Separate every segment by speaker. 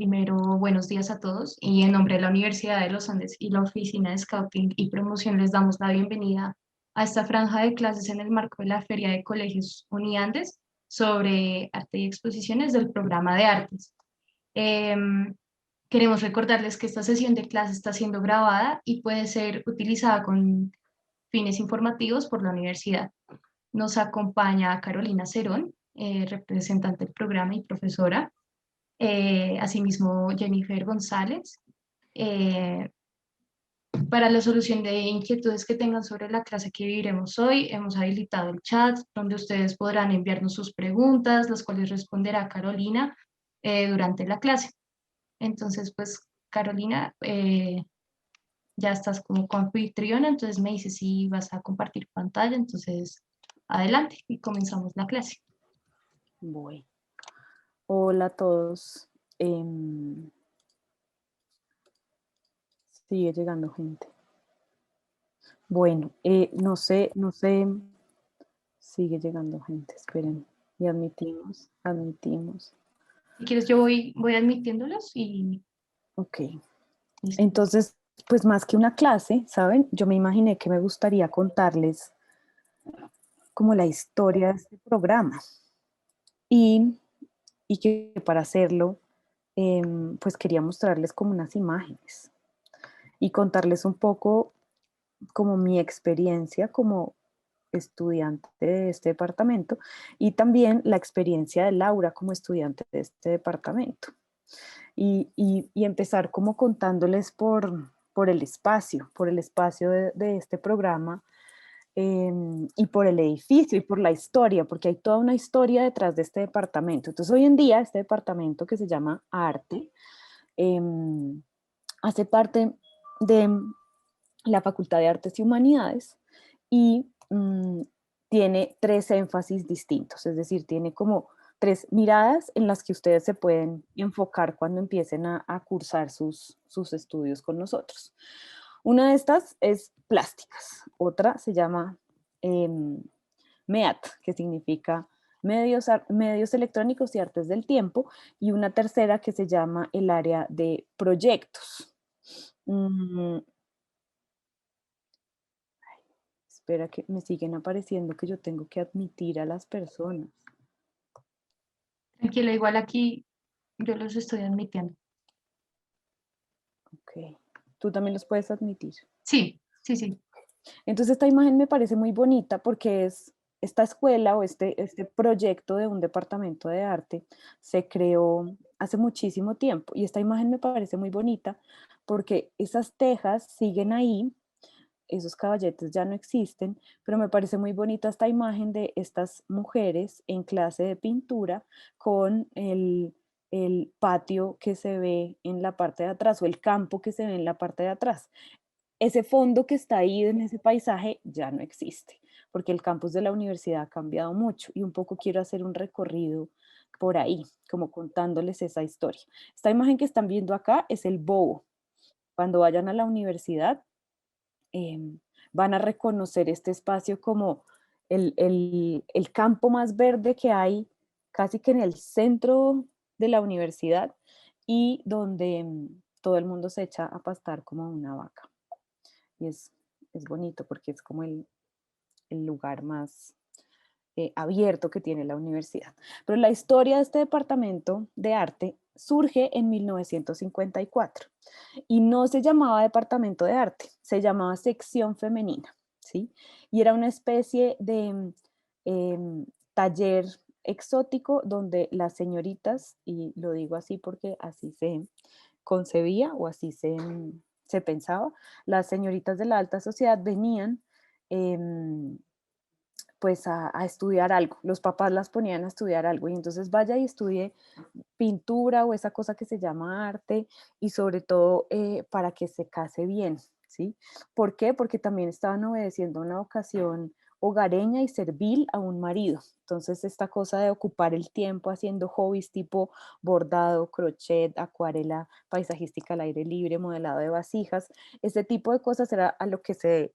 Speaker 1: Primero, buenos días a todos y en nombre de la Universidad de los Andes y la Oficina de Scouting y Promoción les damos la bienvenida a esta franja de clases en el marco de la Feria de Colegios Uniandes sobre arte y exposiciones del programa de artes. Em, Queremos recordarles que esta sesión de clase está siendo grabada y puede ser utilizada con fines informativos por la universidad. Nos acompaña Carolina Cerón, representante del programa y profesora, asimismo Jennifer González. Eh, para la solución de inquietudes que tengan sobre la clase que viviremos hoy, hemos habilitado el chat donde ustedes podrán enviarnos sus preguntas, las cuales responderá Carolina durante la clase. Entonces, pues, Carolina, ya estás como coanfitriona, entonces me dices si vas a compartir pantalla, entonces adelante y comenzamos la clase.
Speaker 2: Voy. Hola a todos. Sigue llegando gente. Bueno, no sé, sigue llegando gente, esperen. Y admitimos.
Speaker 1: Si quieres, yo voy admitiéndolos y
Speaker 2: Ok.
Speaker 1: listo.
Speaker 2: Entonces, pues más que una clase, ¿saben? Yo me imaginé que me gustaría contarles como la historia de este programa. Y, y que para hacerlo, pues quería mostrarles como unas imágenes y contarles un poco como mi experiencia como estudiante de este departamento y también la experiencia de Laura como estudiante de este departamento. Y empezar como contándoles por el espacio de este programa, y por el edificio y por la historia, porque hay toda una historia detrás de este departamento. Entonces hoy en día este departamento que se llama Arte eh, hace parte de la Facultad de Artes y Humanidades y tiene tres énfasis distintos, es decir, tiene como tres miradas en las que ustedes se pueden enfocar cuando empiecen a cursar sus estudios con nosotros. Una de estas es plásticas, otra se llama eh, MEAT, que significa medios electrónicos y artes del tiempo, y una tercera que se llama el área de proyectos. Espera que me siguen apareciendo que yo tengo que admitir a las personas.
Speaker 1: Tranquila, igual aquí yo los estoy admitiendo.
Speaker 2: Ok. Tú también los puedes admitir.
Speaker 1: Sí, sí, sí.
Speaker 2: Entonces esta imagen me parece muy bonita porque es esta escuela o este proyecto de un departamento de arte se creó hace muchísimo tiempo y esta imagen me parece muy bonita porque esas tejas siguen ahí, esos caballetes ya no existen, pero me parece muy bonita esta imagen de estas mujeres en clase de pintura con el patio que se ve en la parte de atrás o el campo que se ve en la parte de atrás. Ese fondo que está ahí en ese paisaje ya no existe, porque el campus de la universidad ha cambiado mucho y un poco quiero hacer un recorrido por ahí, como contándoles esa historia. Esta imagen que están viendo acá es el bobo. Cuando vayan a la universidad, van a reconocer este espacio como el campo más verde que hay casi que en el centro de la universidad y donde todo el mundo se echa a pastar como una vaca. Y es bonito porque es como el lugar más abierto que tiene la universidad. Pero la historia de este departamento de arte surge en 1954 y no se llamaba departamento de arte, se llamaba sección femenina, ¿sí? Y era una especie de taller exótico donde las señoritas, y lo digo así porque así se concebía o así se pensaba, las señoritas de la alta sociedad venían pues a estudiar algo. Los papás las ponían a estudiar algo y entonces vaya y estudie pintura o esa cosa que se llama arte y sobre todo para que se case bien, ¿sí? ¿Por qué? Porque también estaban obedeciendo una vocación hogareña y servil a un marido. Entonces esta cosa de ocupar el tiempo haciendo hobbies tipo bordado, crochet, acuarela paisajística al aire libre, modelado de vasijas, este tipo de cosas era a lo que se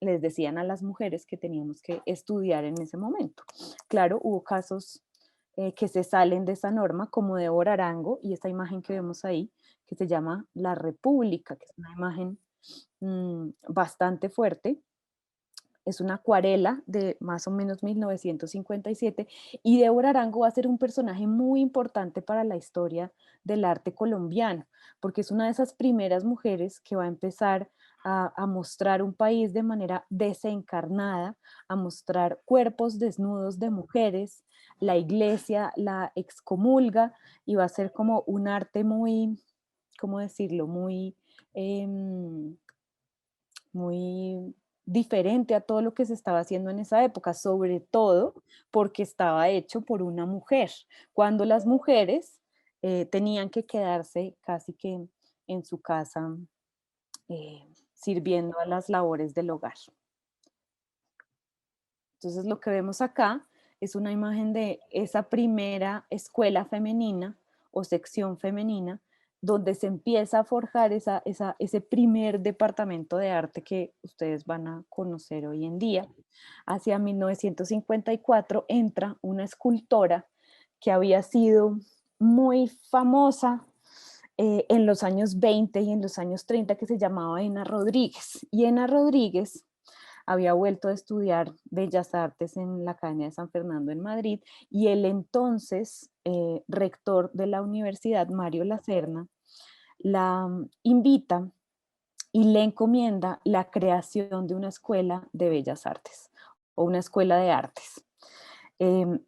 Speaker 2: les decían a las mujeres que teníamos que estudiar en ese momento. Claro, hubo casos que se salen de esa norma, como Débora Arango y esta imagen que vemos ahí, que se llama La República, que es una imagen bastante fuerte. Es una acuarela de más o menos 1957 y Débora Arango va a ser un personaje muy importante para la historia del arte colombiano, porque es una de esas primeras mujeres que va a empezar a mostrar un país de manera desencarnada, a mostrar cuerpos desnudos de mujeres. La iglesia la excomulga y va a ser como un arte muy, ¿cómo decirlo? Muy... em, muy diferente a todo lo que se estaba haciendo en esa época, sobre todo porque estaba hecho por una mujer, cuando las mujeres tenían que quedarse casi que en su casa sirviendo a las labores del hogar. Entonces lo que vemos acá es una imagen de esa primera escuela femenina o sección femenina donde se empieza a forjar ese primer departamento de arte que ustedes van a conocer hoy en día. Hacia 1954 entra una escultora que había sido muy famosa en los años 20 y en los años 30 que se llamaba Ena Rodríguez. Y Ena Rodríguez había vuelto a estudiar Bellas Artes en la Academia de San Fernando en Madrid y el entonces rector de la universidad, Mario Lacerna, la invita y le encomienda la creación de una escuela de bellas artes o una escuela de artes.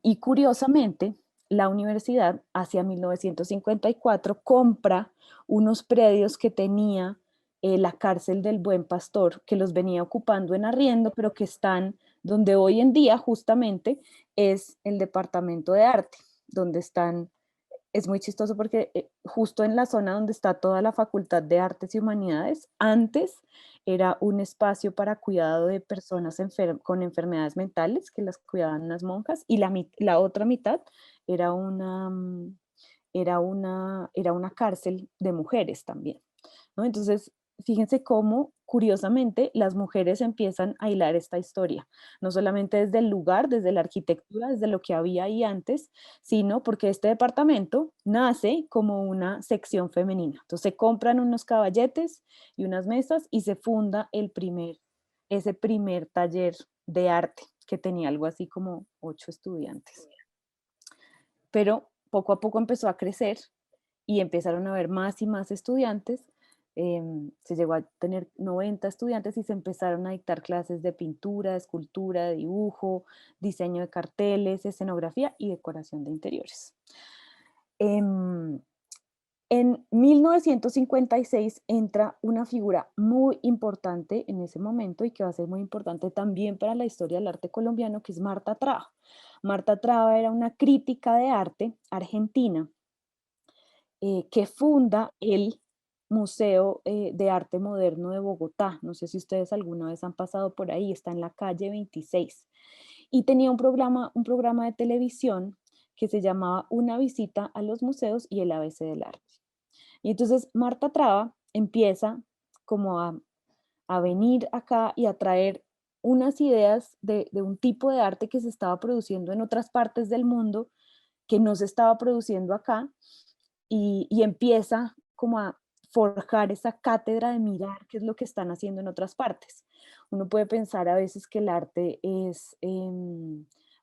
Speaker 2: Y curiosamente, la universidad hacia 1954 compra unos predios que tenía la cárcel del Buen Pastor, que los venía ocupando en arriendo, pero que están donde hoy en día justamente es el departamento de arte, donde están es muy chistoso porque justo en la zona donde está toda la Facultad de Artes y Humanidades, antes era un espacio para cuidado de personas con enfermedades mentales que las cuidaban unas monjas y la otra mitad era era una cárcel de mujeres también, ¿no? Entonces, fíjense cómo, curiosamente, las mujeres empiezan a hilar esta historia, no solamente desde el lugar, desde la arquitectura, desde lo que había ahí antes, sino porque este departamento nace como una sección femenina. Entonces se compran unos caballetes y unas mesas y se funda ese primer taller de arte que tenía algo así como 8 estudiantes. Pero poco a poco empezó a crecer y empezaron a haber más y más estudiantes. Se llegó a tener 90 estudiantes y se empezaron a dictar clases de pintura, de escultura, de dibujo, diseño de carteles, escenografía y decoración de interiores. Em, en 1956 entra una figura muy importante en ese momento y que va a ser muy importante también para la historia del arte colombiano, que es Marta Traba. Marta Traba era una crítica de arte argentina que funda el Museo de Arte Moderno de Bogotá. No sé si ustedes alguna vez han pasado por ahí, está en la calle 26. Y tenía un programa de televisión que se llamaba Una visita a los museos y el ABC del arte. Y entonces Marta Traba empieza como a venir acá y a traer unas ideas de un tipo de arte que se estaba produciendo en otras partes del mundo, que no se estaba produciendo acá, y empieza como a forjar esa cátedra de mirar qué es lo que están haciendo en otras partes. Uno puede pensar a veces que el arte es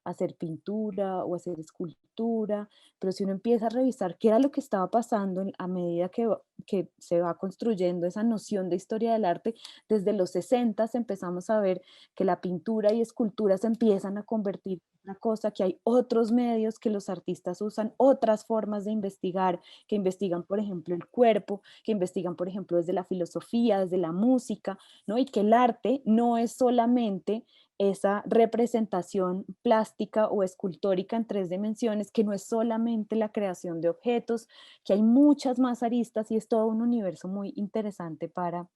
Speaker 2: hacer pintura o hacer escultura, pero si uno empieza a revisar qué era lo que estaba pasando a medida que se va construyendo esa noción de historia del arte, desde los 60 empezamos a ver que la pintura y escultura se empiezan a convertir en una cosa, que hay otros medios que los artistas usan, otras formas de investigar, que investigan, por ejemplo, el cuerpo, que investigan, por ejemplo, desde la filosofía, desde la música, ¿no? Y que el arte no es solamente esa representación plástica o escultórica en 3 dimensiones, que no es solamente la creación de objetos, que hay muchas más aristas y es todo un universo muy interesante para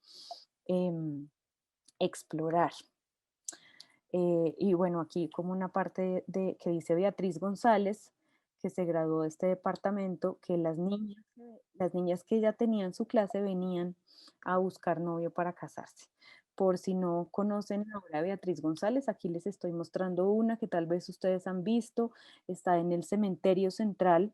Speaker 2: explorar. Y bueno, aquí como una parte que dice Beatriz González, que se graduó de este departamento, que las niñas que ella tenía en su clase venían a buscar novio para casarse, por si no conocen la obra de Beatriz González, aquí les estoy mostrando una que tal vez ustedes han visto, está en el Cementerio Central,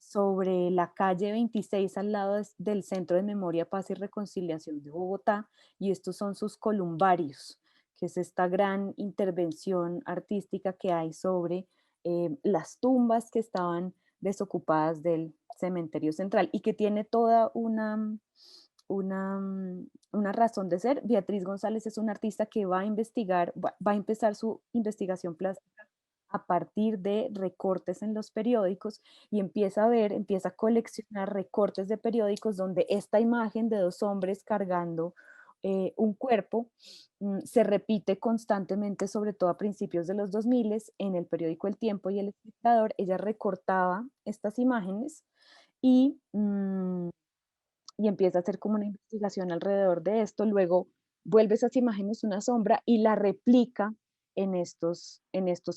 Speaker 2: sobre la calle 26 al lado del Centro de Memoria, Paz y Reconciliación de Bogotá, y estos son sus columbarios, que es esta gran intervención artística que hay sobre las tumbas que estaban desocupadas del cementerio central y que tiene toda una razón de ser. Beatriz González es una artista que va a investigar, va a empezar su investigación plástica a partir de recortes en los periódicos y empieza a ver, empieza a coleccionar recortes de periódicos donde esta imagen de dos hombres cargando un cuerpo se repite constantemente, sobre todo a principios de los 2000 en el periódico El Tiempo y El Espectador. Ella recortaba estas imágenes y y empieza a hacer como una investigación alrededor de esto, luego vuelve esas imágenes una sombra y la replica en estos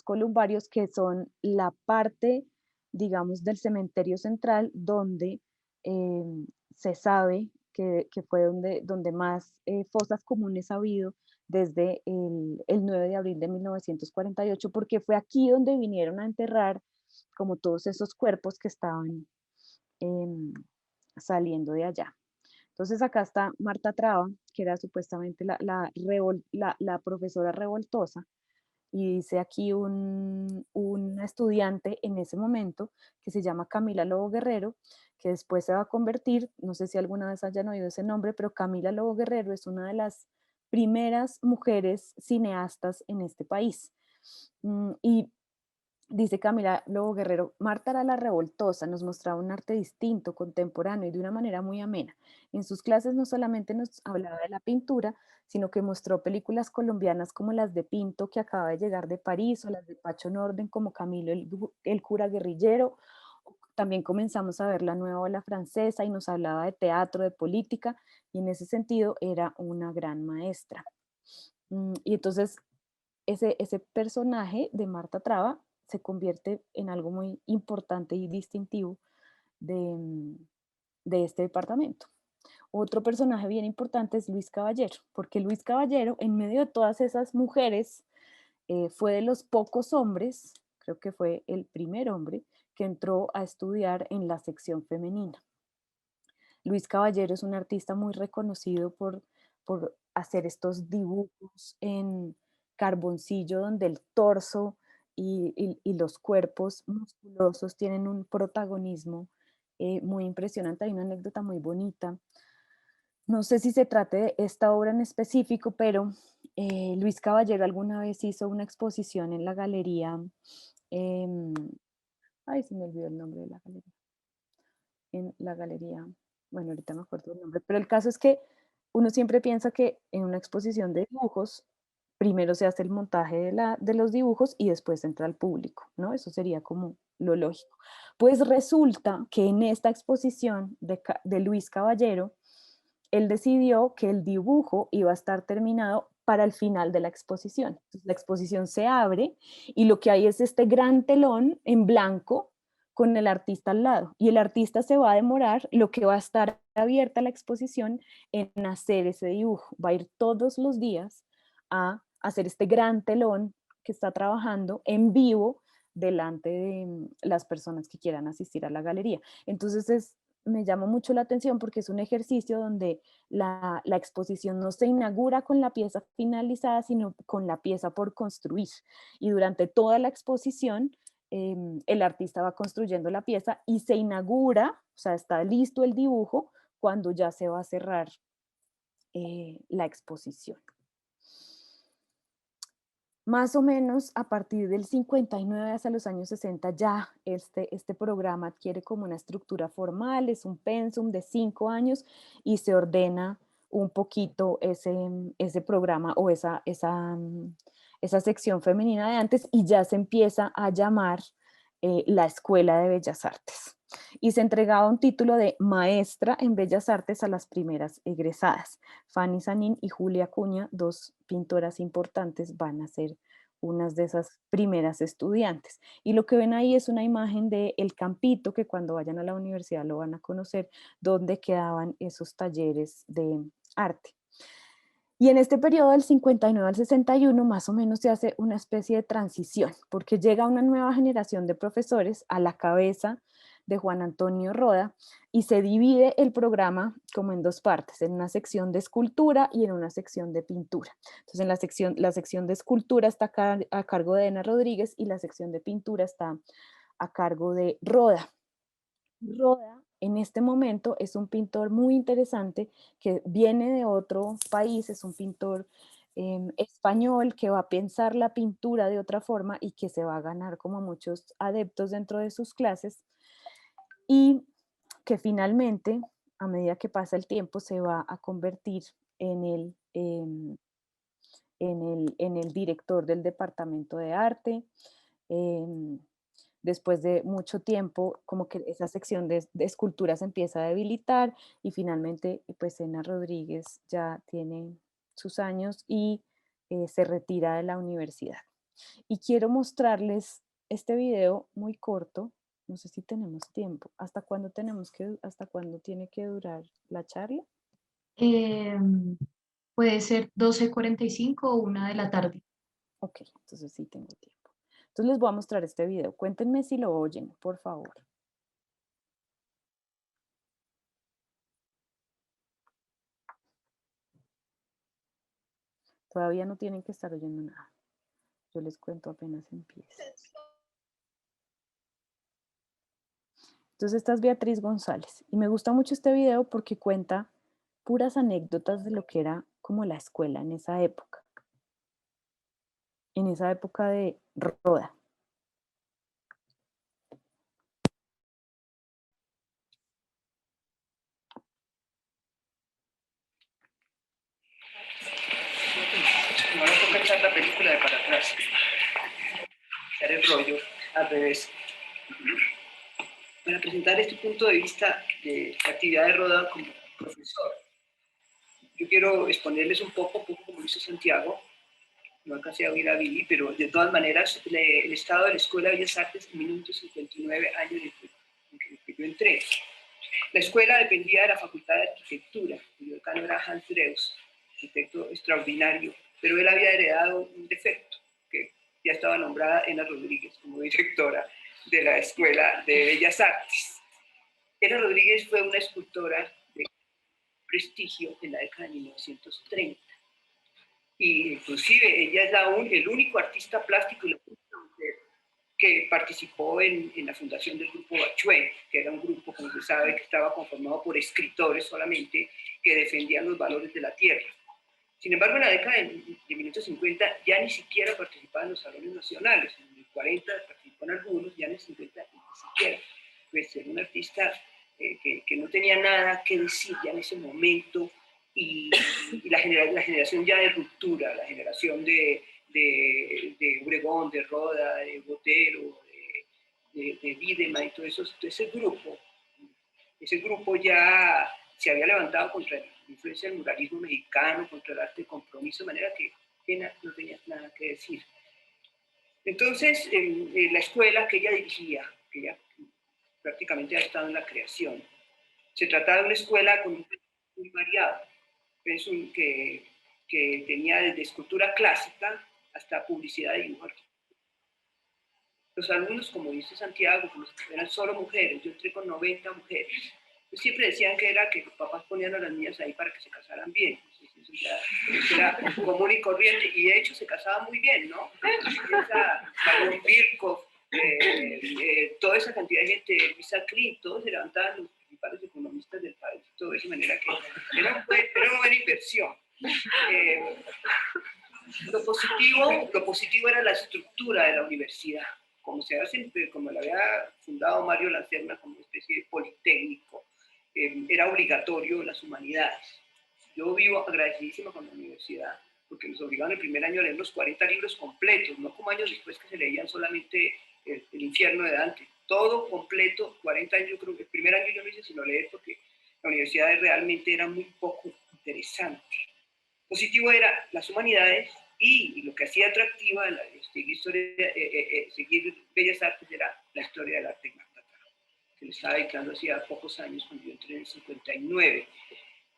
Speaker 2: columbarios que son la parte, digamos, del cementerio central donde eh, se sabe que fue donde más fosas comunes ha habido desde el 9 de abril de 1948, porque fue aquí donde vinieron a enterrar como todos esos cuerpos que estaban em, saliendo de allá. Entonces acá está Marta Traba, que era supuestamente la profesora revoltosa, y dice aquí un estudiante en ese momento que se llama Camila Lobo Guerrero, que después se va a convertir, no sé si alguna vez hayan oído ese nombre, pero Camila Lobo Guerrero es una de las primeras mujeres cineastas en este país. Y dice Camila Lobo Guerrero, Marta era la revoltosa, nos mostraba un arte distinto, contemporáneo y de una manera muy amena. En sus clases no solamente nos hablaba de la pintura, sino que mostró películas colombianas como las de Pinto, que acaba de llegar de París, o las de Pacho Norden, como Camilo el cura guerrillero. También comenzamos a ver la nueva ola francesa y nos hablaba de teatro, de política, y en ese sentido era una gran maestra. Y entonces ese personaje de Marta Traba se convierte en algo muy importante y distintivo de, de este departamento. Otro personaje bien importante es Luis Caballero, porque Luis Caballero, en medio de todas esas mujeres, fue de los pocos hombres, creo que fue el primer hombre, que entró a estudiar en la sección femenina. Luis Caballero es un artista muy reconocido por hacer estos dibujos en carboncillo donde el torso y los cuerpos musculosos tienen un protagonismo muy impresionante. Hay una anécdota muy bonita. No sé si se trate de esta obra en específico, pero Luis Caballero alguna vez hizo una exposición en la galería, em, ay, se me olvidó el nombre de la galería, en la galería, bueno, ahorita me acuerdo el nombre, pero el caso es que uno siempre piensa que en una exposición de dibujos, primero se hace el montaje de los dibujos y después entra al público, ¿no? Eso sería como lo lógico. Pues resulta que en esta exposición de Luis Caballero, él decidió que el dibujo iba a estar terminado para el final de la exposición. Entonces, la exposición se abre y lo que hay es este gran telón en blanco con el artista al lado. Y el artista se va a demorar lo que va a estar abierta la exposición en hacer ese dibujo. Va a ir todos los días a hacer este gran telón que está trabajando en vivo delante de las personas que quieran asistir a la galería. Entonces me llama mucho la atención porque es un ejercicio donde la exposición no se inaugura con la pieza finalizada, sino con la pieza por construir. Y durante toda la exposición, el artista va construyendo la pieza y se inaugura, o sea, está listo el dibujo cuando ya se va a cerrar la exposición. Más o menos a partir del 59 hasta los años 60 ya este programa adquiere como una estructura formal, es un pensum de 5 años y se ordena un poquito ese programa o esa sección femenina de antes y ya se empieza a llamar la Escuela de Bellas Artes. Y se entregaba un título de maestra en Bellas Artes a las primeras egresadas. Fanny Sanín y Julia Acuña, dos pintoras importantes, van a ser unas de esas primeras estudiantes. Y lo que ven ahí es una imagen de El Campito, que cuando vayan a la universidad lo van a conocer, donde quedaban esos talleres de arte. Y en este periodo del 59 al 61 más o menos se hace una especie de transición, porque llega una nueva generación de profesores a la cabeza de Juan Antonio Roda y se divide el programa como en dos partes, en una sección de escultura y en una sección de pintura. Entonces en la sección de escultura está a cargo de Ena Rodríguez y la sección de pintura está a cargo de Roda. Roda en este momento es un pintor muy interesante que viene de otro país, es un pintor español que va a pensar la pintura de otra forma y que se va a ganar como muchos adeptos dentro de sus clases y que finalmente, a medida que pasa el tiempo, se va a convertir en el director del departamento de arte. em, Después de mucho tiempo, como que esa sección de escultura se empieza a debilitar y finalmente, pues Ena Rodríguez ya tiene sus años y se retira de la universidad. Y quiero mostrarles este video muy corto, no sé si tenemos tiempo, hasta cuándo tiene que durar la charla?
Speaker 1: Eh, Puede ser 12:45 o 1 de la tarde.
Speaker 2: Ok, entonces sí tengo tiempo. Entonces les voy a mostrar este video. Cuéntenme si lo oyen, por favor. Todavía no tienen que estar oyendo nada. Yo les cuento apenas empiece. Entonces esta es Beatriz González y me gusta mucho este video porque cuenta puras anécdotas de lo que era como la escuela en esa época de Roda.
Speaker 3: No le toca echar la película de para atrás, echar el rollo al revés. Para presentar este punto de vista de la actividad de Roda como profesor, yo quiero exponerles un poco como hizo Santiago. No alcancé a oír a Billy, pero de todas maneras, el estado de la Escuela de Bellas Artes en 1959 años en que yo entré. La escuela dependía de la Facultad de Arquitectura, cuyo decano era Hans Drews, arquitecto extraordinario, pero él había heredado un defecto, que ya estaba nombrada Ena Rodríguez como directora de la Escuela de Bellas Artes. Ena Rodríguez fue una escultora de prestigio en la década de 1930. Y inclusive ella es el único artista plástico y la única mujer que participó en la fundación del grupo Bachué, que era un grupo, como se sabe, que estaba conformado por escritores solamente que defendían los valores de la tierra. Sin embargo, en la década de 1950 ya ni siquiera participaba en los salones nacionales. En el 40 participó en algunos, ya en el 50 ni siquiera. Pues era un artista que no tenía nada que decir ya en ese momento y la generación ya de ruptura, la generación de Obregón, de Roda, de Botero, de Wiedemann y todo eso, ese grupo ya se había levantado contra la influencia del muralismo mexicano, contra el arte de compromiso, de manera que Pena no tenía nada que decir. Entonces, en la escuela que ella dirigía, que ella prácticamente ha estado en la creación, se trataba de una escuela con un muy variado, que tenía desde escultura clásica hasta publicidad y dibujo. Los alumnos, como dice Santiago, eran solo mujeres, yo entré con 90 mujeres. Pues siempre decían que era que los papás ponían a las niñas ahí para que se casaran bien. Eso era común y corriente, y de hecho se casaban muy bien, ¿no? Marion Birkhoff, toda esa cantidad de gente, Luisa Clint, todos se levantaban los principales economistas del país, todo de esa manera que era una buena inversión. Lo positivo era la estructura de la universidad, como la había fundado Mario Lancerna como una especie de politécnico. Era obligatorio las humanidades. Yo vivo agradecidísima con la universidad, porque nos obligaban el primer año a leer los 40 libros completos, no como años después que se leían solamente el infierno de Dante. Todo completo, 40 años, yo creo que el primer año yo no hice sino leer porque la universidad realmente era muy poco interesante. Positivo era las humanidades y lo que hacía atractiva seguir Bellas Artes era la historia del arte Magdalena, que le estaba dedicando hacía pocos años cuando yo entré en el 59.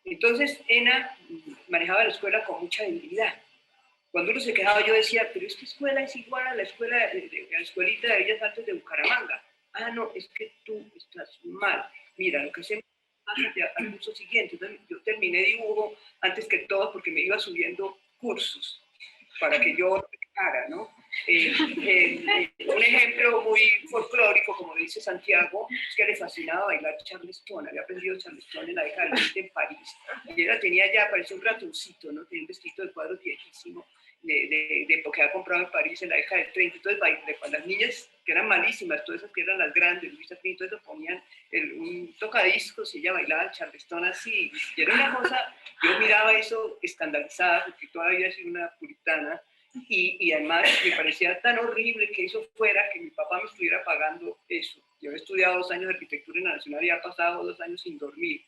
Speaker 3: Entonces, Ena manejaba la escuela con mucha debilidad. Cuando uno se quejaba, yo decía, pero esta escuela es igual a la escuela, la escuelita de Bellas Artes de Bucaramanga. Ah, no, es que tú estás mal. Mira, lo que hacemos al curso siguiente. Entonces, yo terminé dibujo antes que todo porque me iba subiendo cursos para que yo practicara, ¿no? Un ejemplo muy folclórico, como dice Santiago, es que le fascinaba bailar charleston. Había aprendido charleston en la década del 20 en París. Y ella tenía ya, parecía un ratoncito, ¿no? Tenía un vestido de cuadros viejísimo, porque había comprado en París en la década del 30. Entonces, cuando las niñas, que eran malísimas, todas esas que eran las grandes, Luisa Pinto, eso ponían un tocadiscos y ella bailaba el charleston así. Y era una cosa, yo miraba eso escandalizada, porque todavía soy una puritana. Y además me parecía tan horrible que eso fuera, que mi papá me estuviera pagando eso. Yo he estudiado 2 años de arquitectura en la Nacional y he pasado 2 años sin dormir.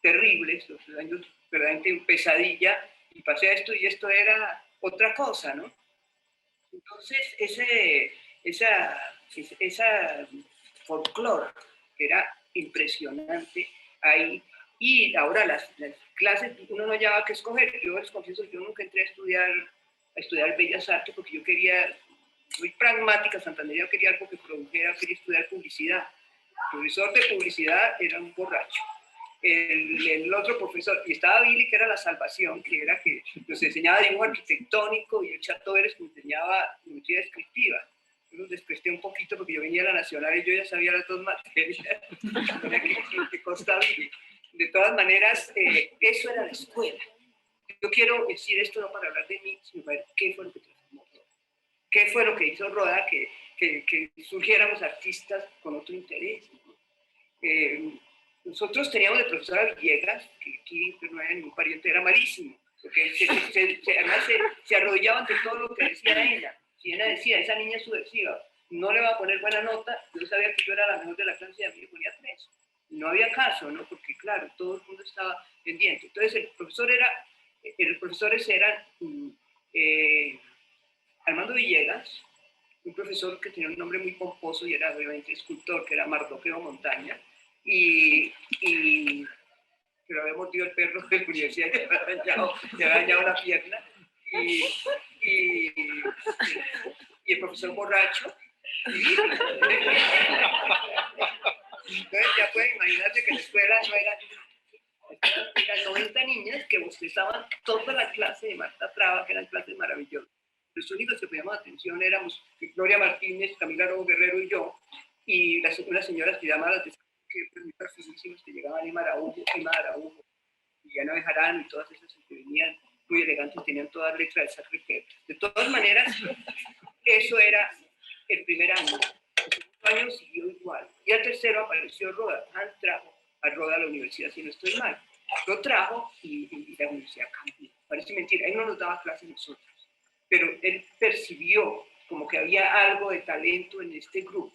Speaker 3: Terribles, 2 años verdaderamente en pesadilla, y pasé esto y esto era otra cosa, ¿no? Entonces, esa folclore que era impresionante ahí. Y ahora las clases, uno no llevaba que escoger. Yo les confieso, yo nunca entré a estudiar Bellas Artes porque yo quería, muy pragmática, Santander, yo quería algo que produjera, quería estudiar publicidad. El profesor de publicidad era un borracho. El otro profesor, y estaba Billy, que era la salvación, que era que nos enseñaba dibujo arquitectónico, y el Chato Vélez que me enseñaba geometría descriptiva. Yo los despresté un poquito porque yo venía a la Nacional y yo ya sabía las 2 materias que costaba Billy. De todas maneras, eso era la escuela. Yo quiero decir esto no para hablar de mí, sino para ver qué fue lo que transformó Roda. ¿Qué fue lo que hizo Roda que surgiéramos artistas con otro interés? Nosotros teníamos de profesora Villegas, que aquí no era ningún pariente, era malísimo, porque además se arrodillaba ante todo lo que decía ella. Si ella decía, esa niña es subversiva, no le va a poner buena nota, yo sabía que yo era la mejor de la clase y a mí me ponía 3. No había caso, ¿no? Porque claro, todo el mundo estaba pendiente. Entonces los profesores eran Armando Villegas, un profesor que tenía un nombre muy pomposo y era obviamente escultor, que era Mardoqueo Montaña, y que lo había mordido el perro de la universidad y le había dañado la pierna, y el profesor borracho. Entonces ya pueden imaginarse que la escuela no era... Eran 90 niñas que bostezaban toda la clase de Marta Traba, que eran clases maravillosas. Los únicos que poníamos atención éramos Gloria Martínez, Camila Robo Guerrero y yo, y unas señoras que llamaban las que muy perfilísimas, que llegaban Emma Araujo, y Ana Bejarano, y todas esas que venían muy elegantes, tenían todas letras del Sacré-Cœur. De todas maneras, eso era el primer año. El segundo año siguió igual. Y al tercero apareció Roda. Han trajo a Roda a la universidad, si no estoy mal. Lo trajo y la universidad cambió. Parece mentira, él no nos daba clases nosotros, pero él percibió como que había algo de talento en este grupo.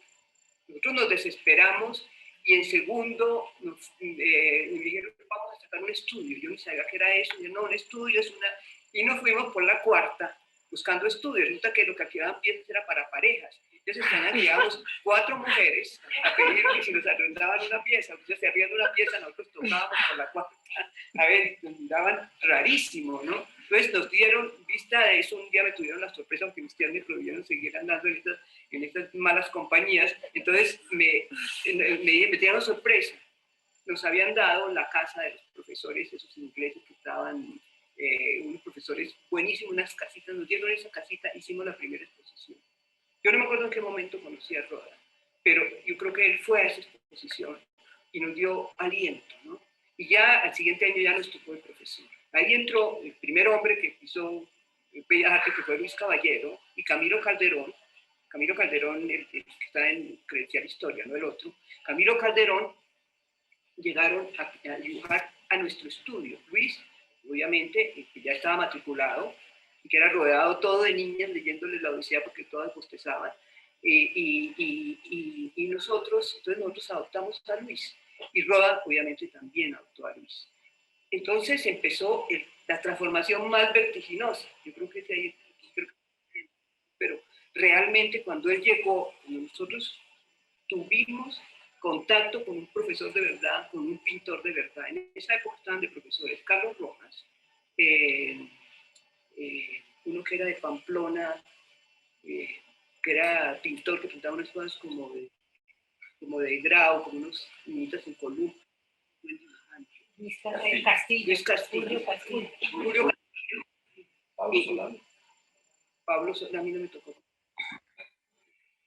Speaker 3: Nosotros nos desesperamos y en segundo nos dijeron, vamos a sacar un estudio. Yo ni sabía qué era eso. Yo, no, un estudio es una... Y nos fuimos por la cuarta buscando estudios. Resulta que lo que quedaban piezas era para parejas. Entonces llegamos 4 mujeres a pedir que si nos arrendaban una pieza. Entonces se arrienda una pieza, nosotros tocábamos por la cuarta. A ver, nos miraban rarísimo, ¿no? Entonces nos dieron, vista de eso, un día me tuvieron la sorpresa, aunque mis tías me prohibieron seguir andando en estas malas compañías. Entonces me dieron sorpresa. Nos habían dado la casa de los profesores, esos ingleses que estaban, unos profesores buenísimos, unas casitas. Nos dieron esa casita, hicimos la primera exposición. Yo no me acuerdo en qué momento conocí a Roda, pero yo creo que él fue a esa exposición y nos dio aliento, ¿no? Y ya al siguiente año ya nos tocó el profesor. Ahí entró el primer hombre que hizo Bellas Artes, que fue Luis Caballero, y Camilo Calderón, el que está en Credencial Historia, no el otro. Camilo Calderón llegaron a dibujar a nuestro estudio. Luis, obviamente, que ya estaba matriculado, y que era rodeado todo de niñas leyéndoles la Odisea porque todas bostezaban, y nosotros adoptamos a Luis, y Roda obviamente también adoptó a Luis. Entonces empezó la transformación más vertiginosa. Yo creo que es ahí, pero realmente cuando él llegó, nosotros tuvimos contacto con un profesor de verdad, con un pintor de verdad. En esa época estaban de profesores Carlos Rojas, uno que era de Pamplona, que era pintor, que pintaba unas cosas como de Grau, como unos niñitas en columpio.
Speaker 4: Luis Castillo.
Speaker 3: Luis Castillo. Julio Castillo. Pablo Solá, a mí no me tocó.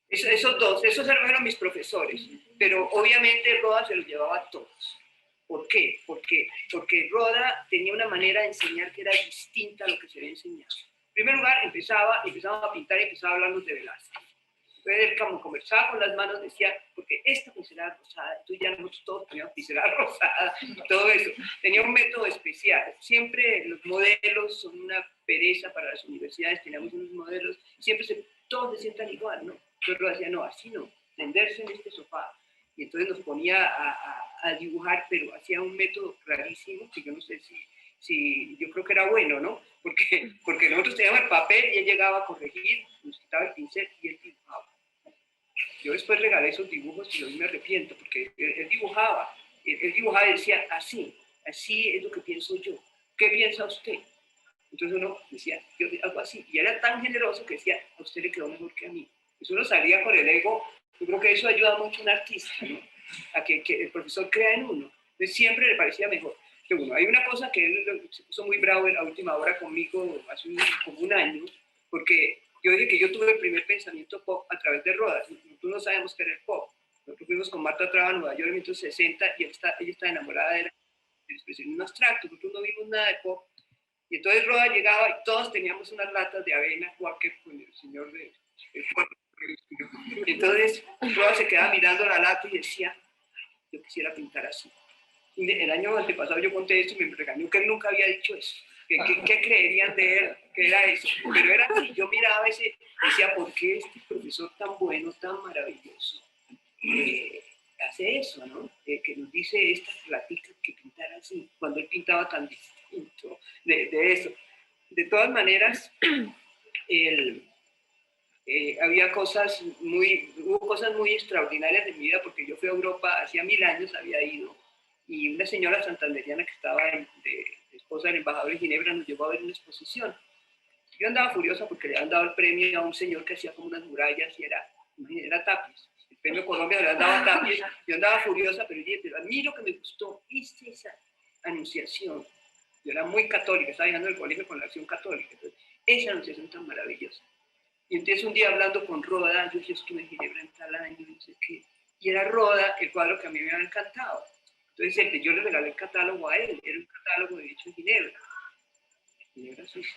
Speaker 3: Esos dos, esos eran mis profesores, pero obviamente Roda se los llevaba a todos. ¿Por qué? Porque Roda tenía una manera de enseñar que era distinta a lo que se había enseñado. En primer lugar, empezaba a pintar y empezaba a hablarnos de Velázquez. Entonces él, como conversaba con las manos, decía, porque esta pincelada rosada, entonces ya nosotros todos teníamos pincelada rosada, todo eso. Tenía un método especial. Siempre los modelos son una pereza para las universidades, teníamos unos modelos, siempre todos se sientan igual, ¿no? Entonces lo hacía, no, así no, tenderse en este sofá. Y entonces nos ponía a dibujar, pero hacía un método rarísimo, que yo no sé si yo creo que era bueno, ¿no? Porque nosotros teníamos el papel y él llegaba a corregir, nos quitaba el pincel y él dibujaba. Yo después regalé esos dibujos y hoy me arrepiento, porque él dibujaba y decía, así es lo que pienso yo. ¿Qué piensa usted? Entonces uno decía, yo algo así. Y era tan generoso que decía, a usted le quedó mejor que a mí. Eso uno salía por el ego. Yo creo que eso ayuda mucho a un artista, ¿no? A que el profesor crea en uno. Entonces siempre le parecía mejor que uno. Hay una cosa que él se puso muy bravo en la última hora conmigo hace como un año, porque yo dije que yo tuve el primer pensamiento pop a través de Rodas. Nosotros no sabemos qué era el pop. Nosotros fuimos con Marta Traba a Nueva York en 1960 y ella está enamorada del expresionismo abstracto. Nosotros no vimos nada de pop. Y entonces Roda llegaba y todos teníamos unas latas de avena, Quaker, con el señor de... Entonces Roda se quedaba mirando la lata y decía, yo quisiera pintar así. Y el año antepasado yo conté esto y me regañó que él nunca había dicho eso. ¿Qué creerían de él? Que era eso. Pero era así, yo miraba ese, decía, ¿por qué este profesor tan bueno, tan maravilloso, hace eso, ¿no? Que nos dice estas platicas que pintar así, cuando él pintaba tan distinto de eso. De todas maneras, hubo cosas muy extraordinarias de mi vida, porque yo fui a Europa, hacía 1000 años había ido, y una señora santanderiana que estaba de esposa del embajador en Ginebra nos llevó a ver una exposición. Yo andaba furiosa porque le habían dado el premio a un señor que hacía como unas murallas y era Tapies. El premio Colombia le habían dado a Tapies. Yo andaba furiosa, pero a mí lo que me gustó es esa anunciación. Yo era muy católica, estaba llegando al colegio con la acción católica. Entonces, esa anunciación tan maravillosa. Y entonces un día hablando con Roda, yo estuve en Ginebra en tal año, no sé qué, y era Roda el cuadro que a mí me había encantado. Entonces yo le regalé el catálogo a él, era un catálogo de hecho en Ginebra. Ginebra, Suiza.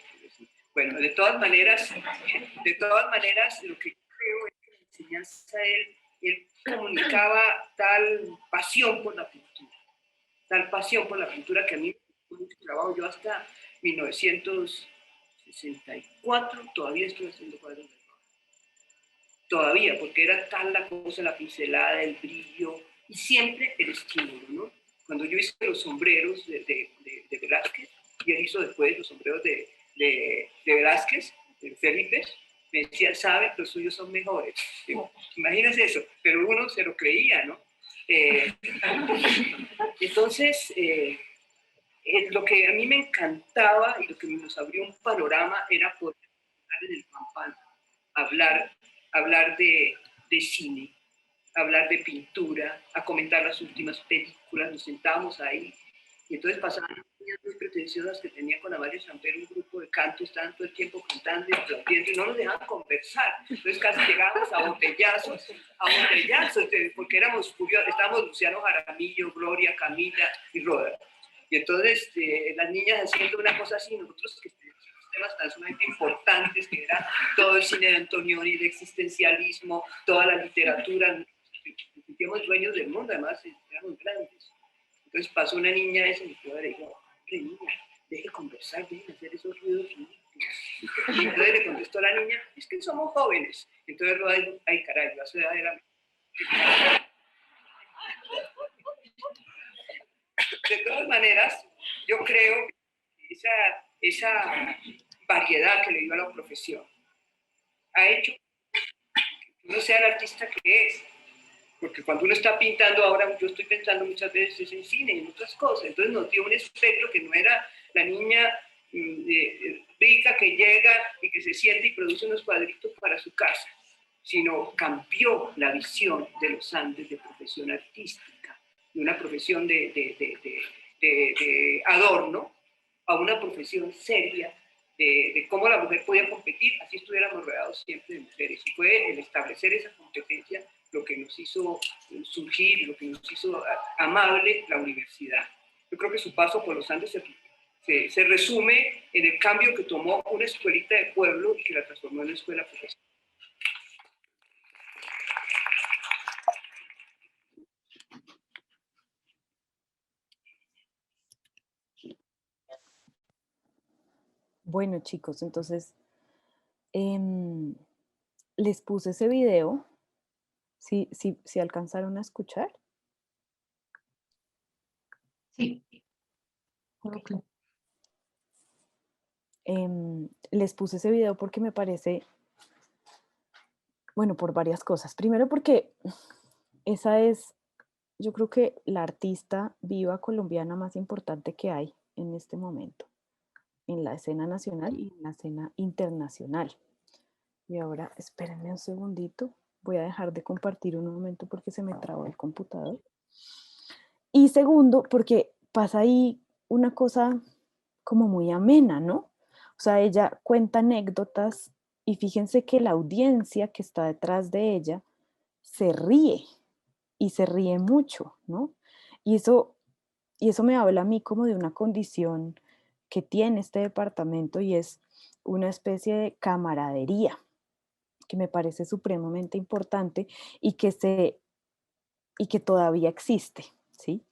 Speaker 3: Bueno, de todas maneras, lo que creo es que la enseñanza él comunicaba tal pasión por la pintura, que a mí me gustó mucho trabajo. Yo hasta 1964 todavía estoy haciendo cuadros de Roda. Todavía, porque era tal la cosa, la pincelada, el brillo, y siempre el estímulo, ¿no? Cuando yo hice los sombreros de Velázquez, y él hizo después los sombreros de Velázquez, de Felipe, me decía, sabe, los suyos son mejores. Digo, imagínense eso, pero uno se lo creía, ¿no? Entonces, lo que a mí me encantaba y lo que nos abrió un panorama era poder hablar en el Pampán, hablar de cine, hablar de pintura, a comentar las últimas películas, nos sentábamos ahí. Y entonces pasaban niñas muy pretenciosas que tenían con Amalia Samper un grupo de canto, estaban todo el tiempo cantando y aplaudiendo y no nos dejaban conversar. Entonces casi llegábamos a botellazos, porque éramos curiosos, estábamos Luciano Jaramillo, Gloria, Camila y Roda. Y entonces las niñas haciendo una cosa así, nosotros que teníamos temas tan sumamente importantes, que era todo el cine de Antonioni, el existencialismo, toda la literatura, nos sentíamos dueños del mundo, además éramos grandes. Entonces pasó una niña esa y mi padre dijo, ¿qué niña? Deje conversar, deje hacer esos ruidos. Y entonces le contestó a la niña, es que somos jóvenes. Entonces Roda dijo, ay caray, a su edad era... De todas maneras, yo creo que esa variedad que le dio a la profesión ha hecho que uno sea el artista que es. Porque cuando uno está pintando, ahora yo estoy pensando muchas veces en cine y en otras cosas, entonces nos dio un espectro que no era la niña rica que llega y que se siente y produce unos cuadritos para su casa, sino cambió la visión de los Andes de profesión artística, de una profesión de adorno, a una profesión seria de cómo la mujer podía competir, así estuviéramos rodeados siempre de mujeres. Y fue el establecer esa competencia lo que nos hizo surgir, lo que nos hizo amable la universidad. Yo creo que su paso por los Andes se resume en el cambio que tomó una escuelita de pueblo y que la transformó en una escuela profesional.
Speaker 2: Bueno, chicos, entonces les puse ese video. ¿Sí alcanzaron a escuchar?
Speaker 1: Sí. Okay.
Speaker 2: Les puse ese video porque me parece, bueno, por varias cosas. Primero porque esa es, yo creo que la artista viva colombiana más importante que hay en este momento, en la escena nacional y en la escena internacional. Y ahora, espérenme un segundito, voy a dejar de compartir un momento porque se me trabó el computador. Y segundo, porque pasa ahí una cosa como muy amena, ¿no? O sea, ella cuenta anécdotas y fíjense que la audiencia que está detrás de ella se ríe y se ríe mucho, ¿no? Y eso me habla a mí como de una condición que tiene este departamento y es una especie de camaradería que me parece supremamente importante y que todavía existe, ¿sí?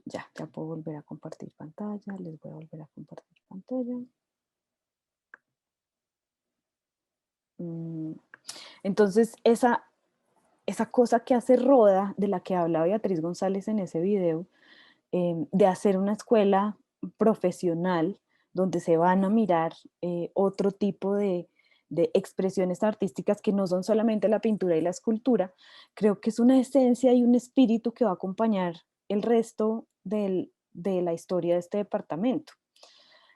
Speaker 2: Ya puedo volver a compartir pantalla, les voy a volver a compartir pantalla. Entonces, esa cosa que hace Roda, de la que habla Beatriz González en ese video, de hacer una escuela profesional donde se van a mirar otro tipo de expresiones artísticas que no son solamente la pintura y la escultura, creo que es una esencia y un espíritu que va a acompañar el resto de la historia de este departamento.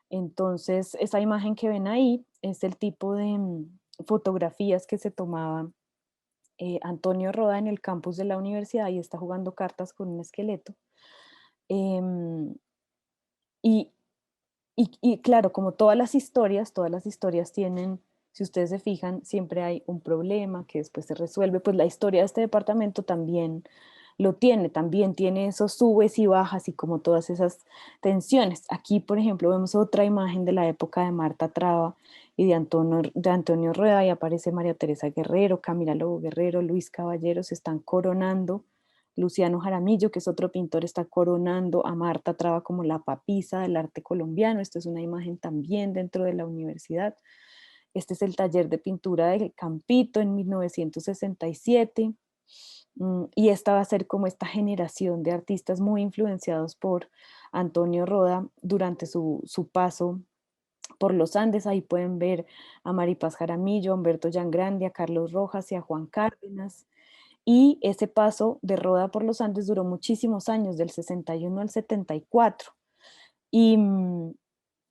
Speaker 2: Entonces, esa imagen que ven ahí es el tipo de fotografías que se tomaban Antonio Roda en el campus de la universidad y está jugando cartas con un esqueleto. Y, y claro, como todas las historias tienen, si ustedes se fijan, siempre hay un problema que después se resuelve, pues la historia de este departamento también lo tiene, también tiene esos subes y bajas y como todas esas tensiones. Aquí, por ejemplo, vemos otra imagen de la época de Marta Traba y de Antonio Rueda y aparece María Teresa Guerrero, Camila Lobo Guerrero, Luis Caballero, se están coronando. Luciano Jaramillo, que es otro pintor, está coronando a Marta Traba como la papisa del arte colombiano. Esto es una imagen también dentro de la universidad. Este es el taller de pintura del Campito en 1967. Y esta va a ser como esta generación de artistas muy influenciados por Antonio Roda durante su paso por los Andes. Ahí pueden ver a Maripaz Jaramillo, a Humberto Yangrandi, a Carlos Rojas y a Juan Cárdenas. Y ese paso de Roda por los Andes duró muchísimos años, del 61 al 74. Y,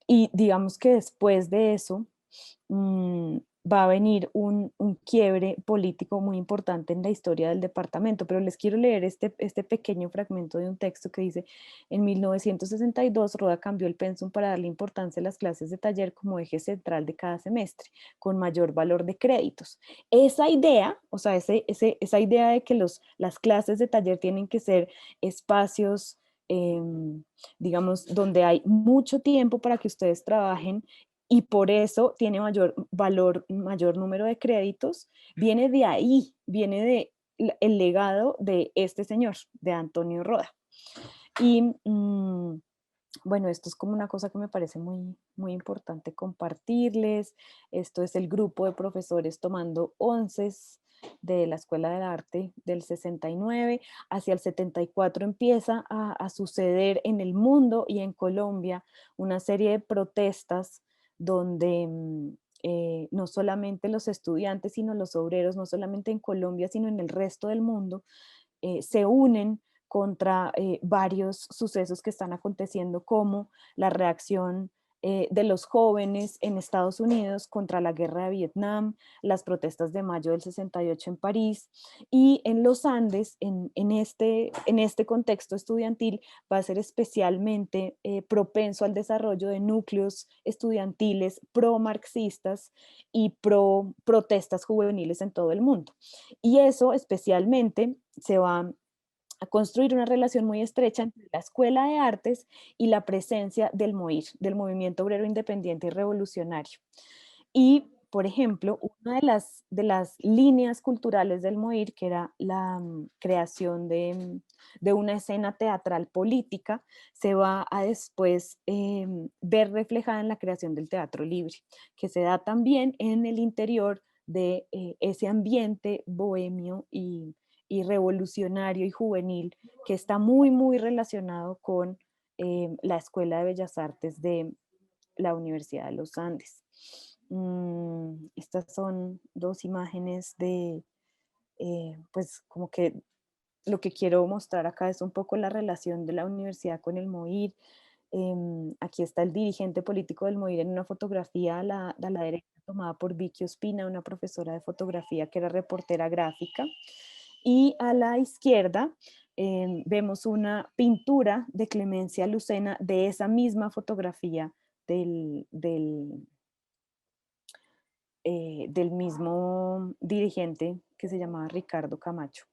Speaker 2: y digamos que después de eso va a venir un quiebre político muy importante en la historia del departamento, pero les quiero leer este pequeño fragmento de un texto que dice: en 1962 Roda cambió el pensum para darle importancia a las clases de taller como eje central de cada semestre, con mayor valor de créditos. Esa idea, o sea, esa idea de que las clases de taller tienen que ser espacios, digamos, donde hay mucho tiempo para que ustedes trabajen y por eso tiene mayor valor, mayor número de créditos, viene de ahí, viene del legado de este señor, de Antonio Roda. Y bueno, esto es como una cosa que me parece muy, muy importante compartirles. Esto es el grupo de profesores tomando onces de la Escuela de Arte del 69. Hacia el 74 empieza a suceder en el mundo y en Colombia una serie de protestas donde no solamente los estudiantes, sino los obreros, no solamente en Colombia, sino en el resto del mundo, se unen contra varios sucesos que están aconteciendo, como la reacción de los jóvenes en Estados Unidos contra la guerra de Vietnam, las protestas de mayo del 68 en París, y en los Andes, en este contexto estudiantil, va a ser especialmente propenso al desarrollo de núcleos estudiantiles pro-marxistas y pro-protestas juveniles en todo el mundo. Y eso especialmente se va a construir una relación muy estrecha entre la Escuela de Artes y la presencia del MOIR, del Movimiento Obrero Independiente y Revolucionario. Y, por ejemplo, una de las líneas culturales del MOIR, que era la creación de una escena teatral política, se va a después ver reflejada en la creación del teatro libre, que se da también en el interior de ese ambiente bohemio y revolucionario y juvenil que está muy, muy relacionado con la Escuela de Bellas Artes de la Universidad de los Andes. Estas son dos imágenes de, pues como que lo que quiero mostrar acá es un poco la relación de la universidad con el MOIR. Aquí está el dirigente político del MOIR en una fotografía a la derecha tomada por Vicky Ospina, una profesora de fotografía que era reportera gráfica. Y a la izquierda vemos una pintura de Clemencia Lucena de esa misma fotografía del mismo dirigente que se llamaba Ricardo Camacho.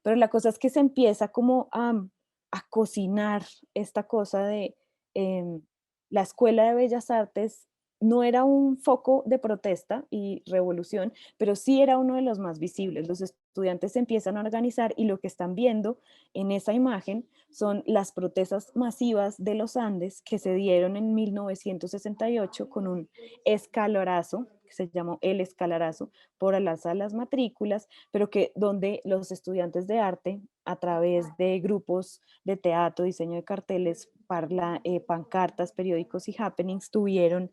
Speaker 2: Pero la cosa es que se empieza como a cocinar esta cosa de la Escuela de Bellas Artes no era un foco de protesta y revolución, pero sí era uno de los más visibles. Los estudiantes se empiezan a organizar y lo que están viendo en esa imagen son las protestas masivas de los Andes que se dieron en 1968 con un escalarazo, que se llamó el escalarazo, por al alza de las matrículas, pero que donde los estudiantes de arte, a través de grupos de teatro, diseño de carteles, pancartas, periódicos y happenings, tuvieron,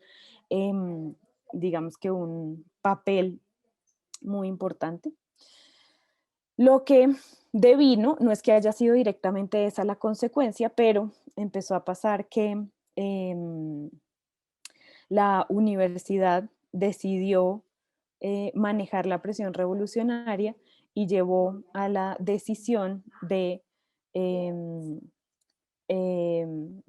Speaker 2: digamos que un papel muy importante. Lo que devino, no es que haya sido directamente esa la consecuencia, pero empezó a pasar que la universidad decidió manejar la presión revolucionaria y llevó a la decisión de em, em,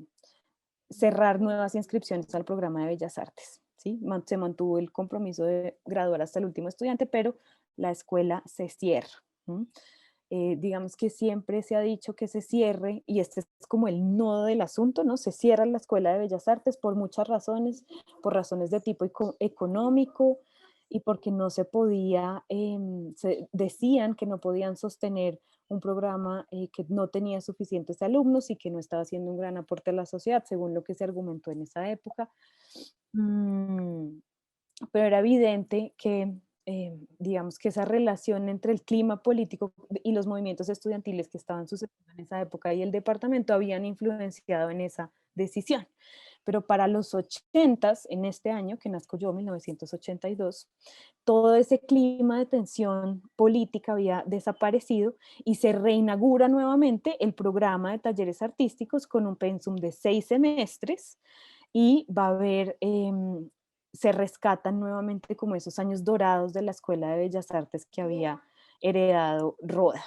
Speaker 2: cerrar nuevas inscripciones al programa de Bellas Artes. ¿Sí? Se mantuvo el compromiso de graduar hasta el último estudiante, pero la escuela se cierra. Digamos que siempre se ha dicho que se cierre, y este es como el nodo del asunto, ¿no? Se cierra la Escuela de Bellas Artes por muchas razones, por razones de tipo económico y porque no se podía, decían que no podían sostener un programa que no tenía suficientes alumnos y que no estaba haciendo un gran aporte a la sociedad, según lo que se argumentó en esa época. Pero era evidente que digamos que esa relación entre el clima político y los movimientos estudiantiles que estaban sucediendo en esa época y el departamento habían influenciado en esa decisión. Pero para los 80s, en este año que nazco yo, 1982, todo ese clima de tensión política había desaparecido y se reinaugura nuevamente el programa de talleres artísticos con un pensum de 6 semestres y va a haber se rescatan nuevamente como esos años dorados de la Escuela de Bellas Artes que había heredado Roda.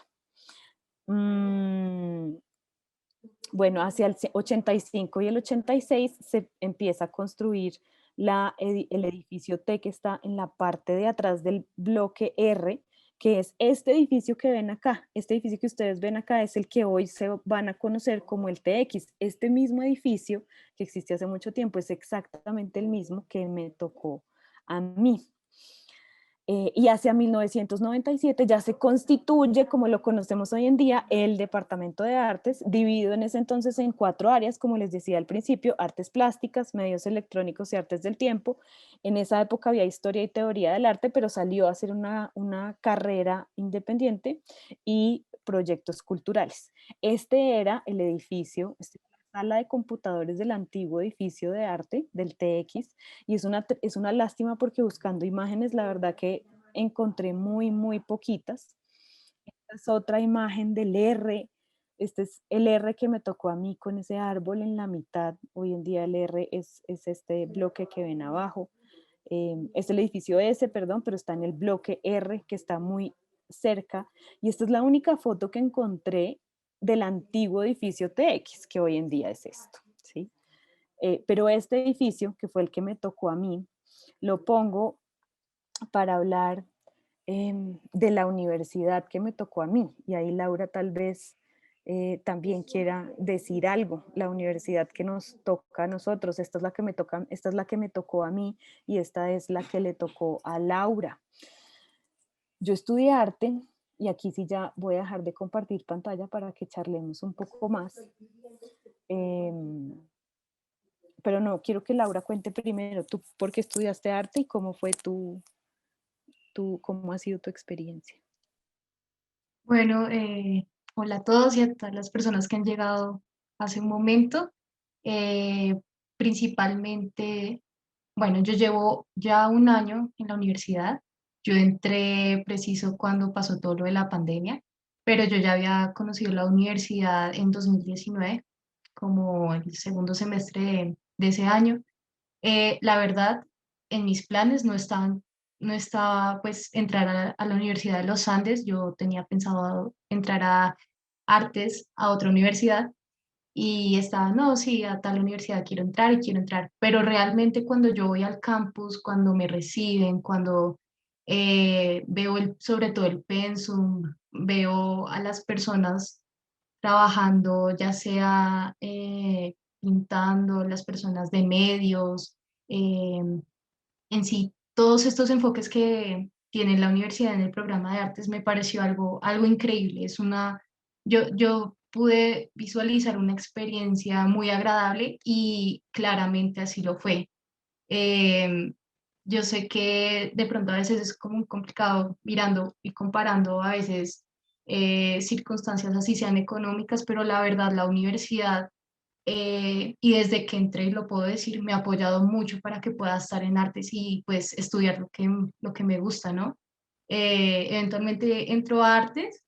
Speaker 2: Bueno, hacia el 85 y el 86 se empieza a construir el edificio T, que está en la parte de atrás del bloque R, que es este edificio que ven acá. Este edificio que ustedes ven acá es el que hoy se van a conocer como el TX. Este mismo edificio que existe hace mucho tiempo es exactamente el mismo que me tocó a mí. Y hacia 1997 ya se constituye, como lo conocemos hoy en día, el Departamento de Artes, dividido en ese entonces en 4 áreas, como les decía al principio: artes plásticas, medios electrónicos y artes del tiempo. En esa época había historia y teoría del arte, pero salió a hacer una carrera independiente, y proyectos culturales. Este era el edificio, sala de computadores del antiguo edificio de arte del TX, y es una lástima porque buscando imágenes la verdad que encontré muy, muy poquitas. Esta es otra imagen del R, este es el R que me tocó a mí con ese árbol en la mitad. Hoy en día el R es este bloque que ven abajo. Es el edificio S, perdón, pero está en el bloque R, que está muy cerca. Y esta es la única foto que encontré del antiguo edificio TX, que hoy en día es esto, ¿sí? Pero este edificio, que fue el que me tocó a mí, lo pongo para hablar de la universidad que me tocó a mí. Y ahí Laura tal vez también quiera decir algo. La universidad que nos toca a nosotros, esta es la que me toca, esta es la que me tocó a mí y esta es la que le tocó a Laura. Yo estudié arte y aquí sí ya voy a dejar de compartir pantalla para que charlemos un poco más. Pero no, quiero que Laura cuente primero tú por qué estudiaste arte y cómo fue cómo ha sido tu experiencia.
Speaker 1: Bueno, hola a todos y a todas las personas que han llegado hace un momento. Eh, Principalmente, bueno, yo llevo ya un año en la universidad. Yo entré preciso cuando pasó todo lo de la pandemia, pero yo ya había conocido la universidad en 2019, como el segundo semestre de ese año. La verdad, en mis planes no estaba pues entrar a la Universidad de los Andes. Yo tenía pensado entrar a artes a otra universidad y estaba, no, sí, a tal universidad quiero entrar y quiero entrar, pero realmente cuando yo voy al campus, cuando me reciben, cuando veo sobre todo el pensum, veo a las personas trabajando, ya sea pintando, las personas de medios, eh, en sí, todos estos enfoques que tiene la universidad en el programa de artes me pareció algo increíble. Yo pude visualizar una experiencia muy agradable y claramente así lo fue. Eh, yo sé que de pronto a veces es como complicado mirando y comparando a veces circunstancias así sean económicas, pero la verdad la universidad y desde que entré, lo puedo decir, me ha apoyado mucho para que pueda estar en artes y pues estudiar lo que me gusta, ¿no? Eventualmente entro a artes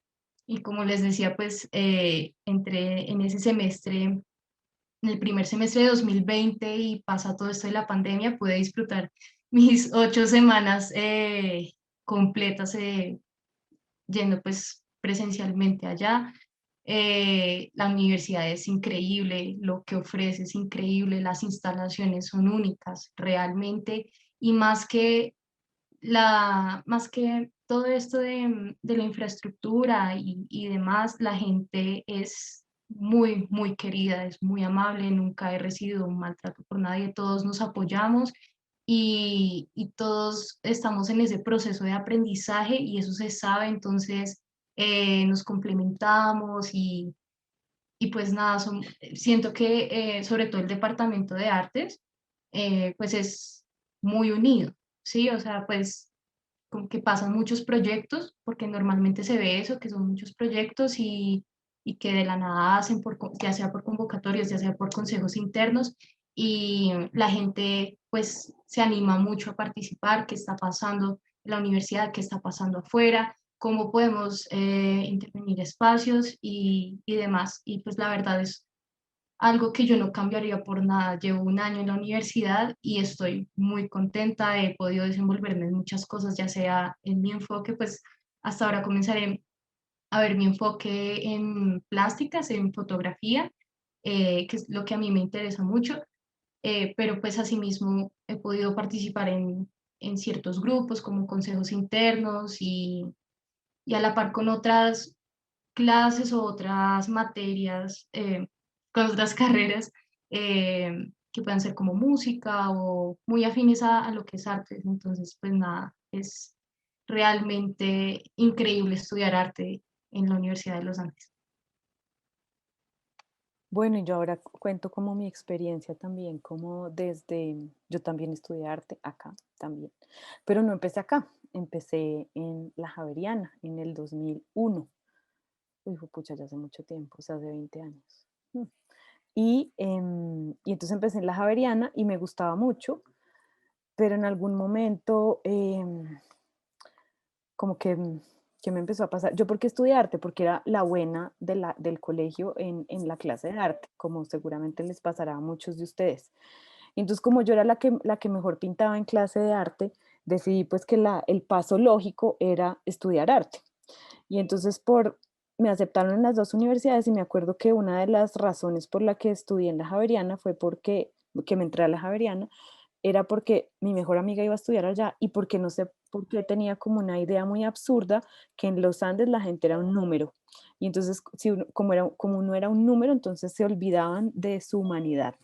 Speaker 1: y como les decía, pues entré en ese semestre, en el primer semestre de 2020 y pasa todo esto de la pandemia, pude disfrutar mis 8 semanas completas yendo pues presencialmente allá. La universidad es increíble, lo que ofrece es increíble, las instalaciones son únicas realmente y más que todo esto de la infraestructura y demás, la gente es muy, muy querida, es muy amable, nunca he recibido un maltrato por nadie, todos nos apoyamos y todos estamos en ese proceso de aprendizaje y eso se sabe, entonces nos complementamos y pues nada, siento que sobre todo el departamento de artes, pues es muy unido, ¿sí? O sea, pues como que pasan muchos proyectos, porque normalmente se ve eso, que son muchos proyectos y que de la nada hacen, ya sea por convocatorias, ya sea por consejos internos, y la gente pues se anima mucho a participar, qué está pasando en la universidad, qué está pasando afuera, cómo podemos intervenir espacios y demás. Y pues la verdad es algo que yo no cambiaría por nada. Llevo un año en la universidad y estoy muy contenta. He podido desenvolverme en muchas cosas, ya sea en mi enfoque, pues hasta ahora comenzaré a ver mi enfoque en plásticas, en fotografía, que es lo que a mí me interesa mucho. Pero pues asimismo he podido participar en ciertos grupos como consejos internos y a la par con otras clases o otras materias, con otras carreras que puedan ser como música o muy afines a lo que es artes. Entonces, pues nada, es realmente increíble estudiar arte en la Universidad de los Andes.
Speaker 2: Bueno, y yo ahora cuento como mi experiencia también, yo también estudié arte acá también, pero no empecé acá, empecé en la Javeriana en el 2001. Uy, pucha, ya hace mucho tiempo, o sea, hace 20 años. Mm. Y entonces empecé en la Javeriana y me gustaba mucho, pero en algún momento como que ¿Qué me empezó a pasar? ¿Yo por qué estudié arte? Porque era la buena del colegio en la clase de arte, como seguramente les pasará a muchos de ustedes. Y entonces, como yo era la que mejor pintaba en clase de arte, decidí pues que el paso lógico era estudiar arte. Y entonces me aceptaron en las dos universidades y me acuerdo que una de las razones por la que estudié en la Javeriana fue que me entré a la Javeriana, era porque mi mejor amiga iba a estudiar allá y porque no sé por qué tenía como una idea muy absurda que en los Andes la gente era un número. Y entonces, si como uno era un número, entonces se olvidaban de su humanidad.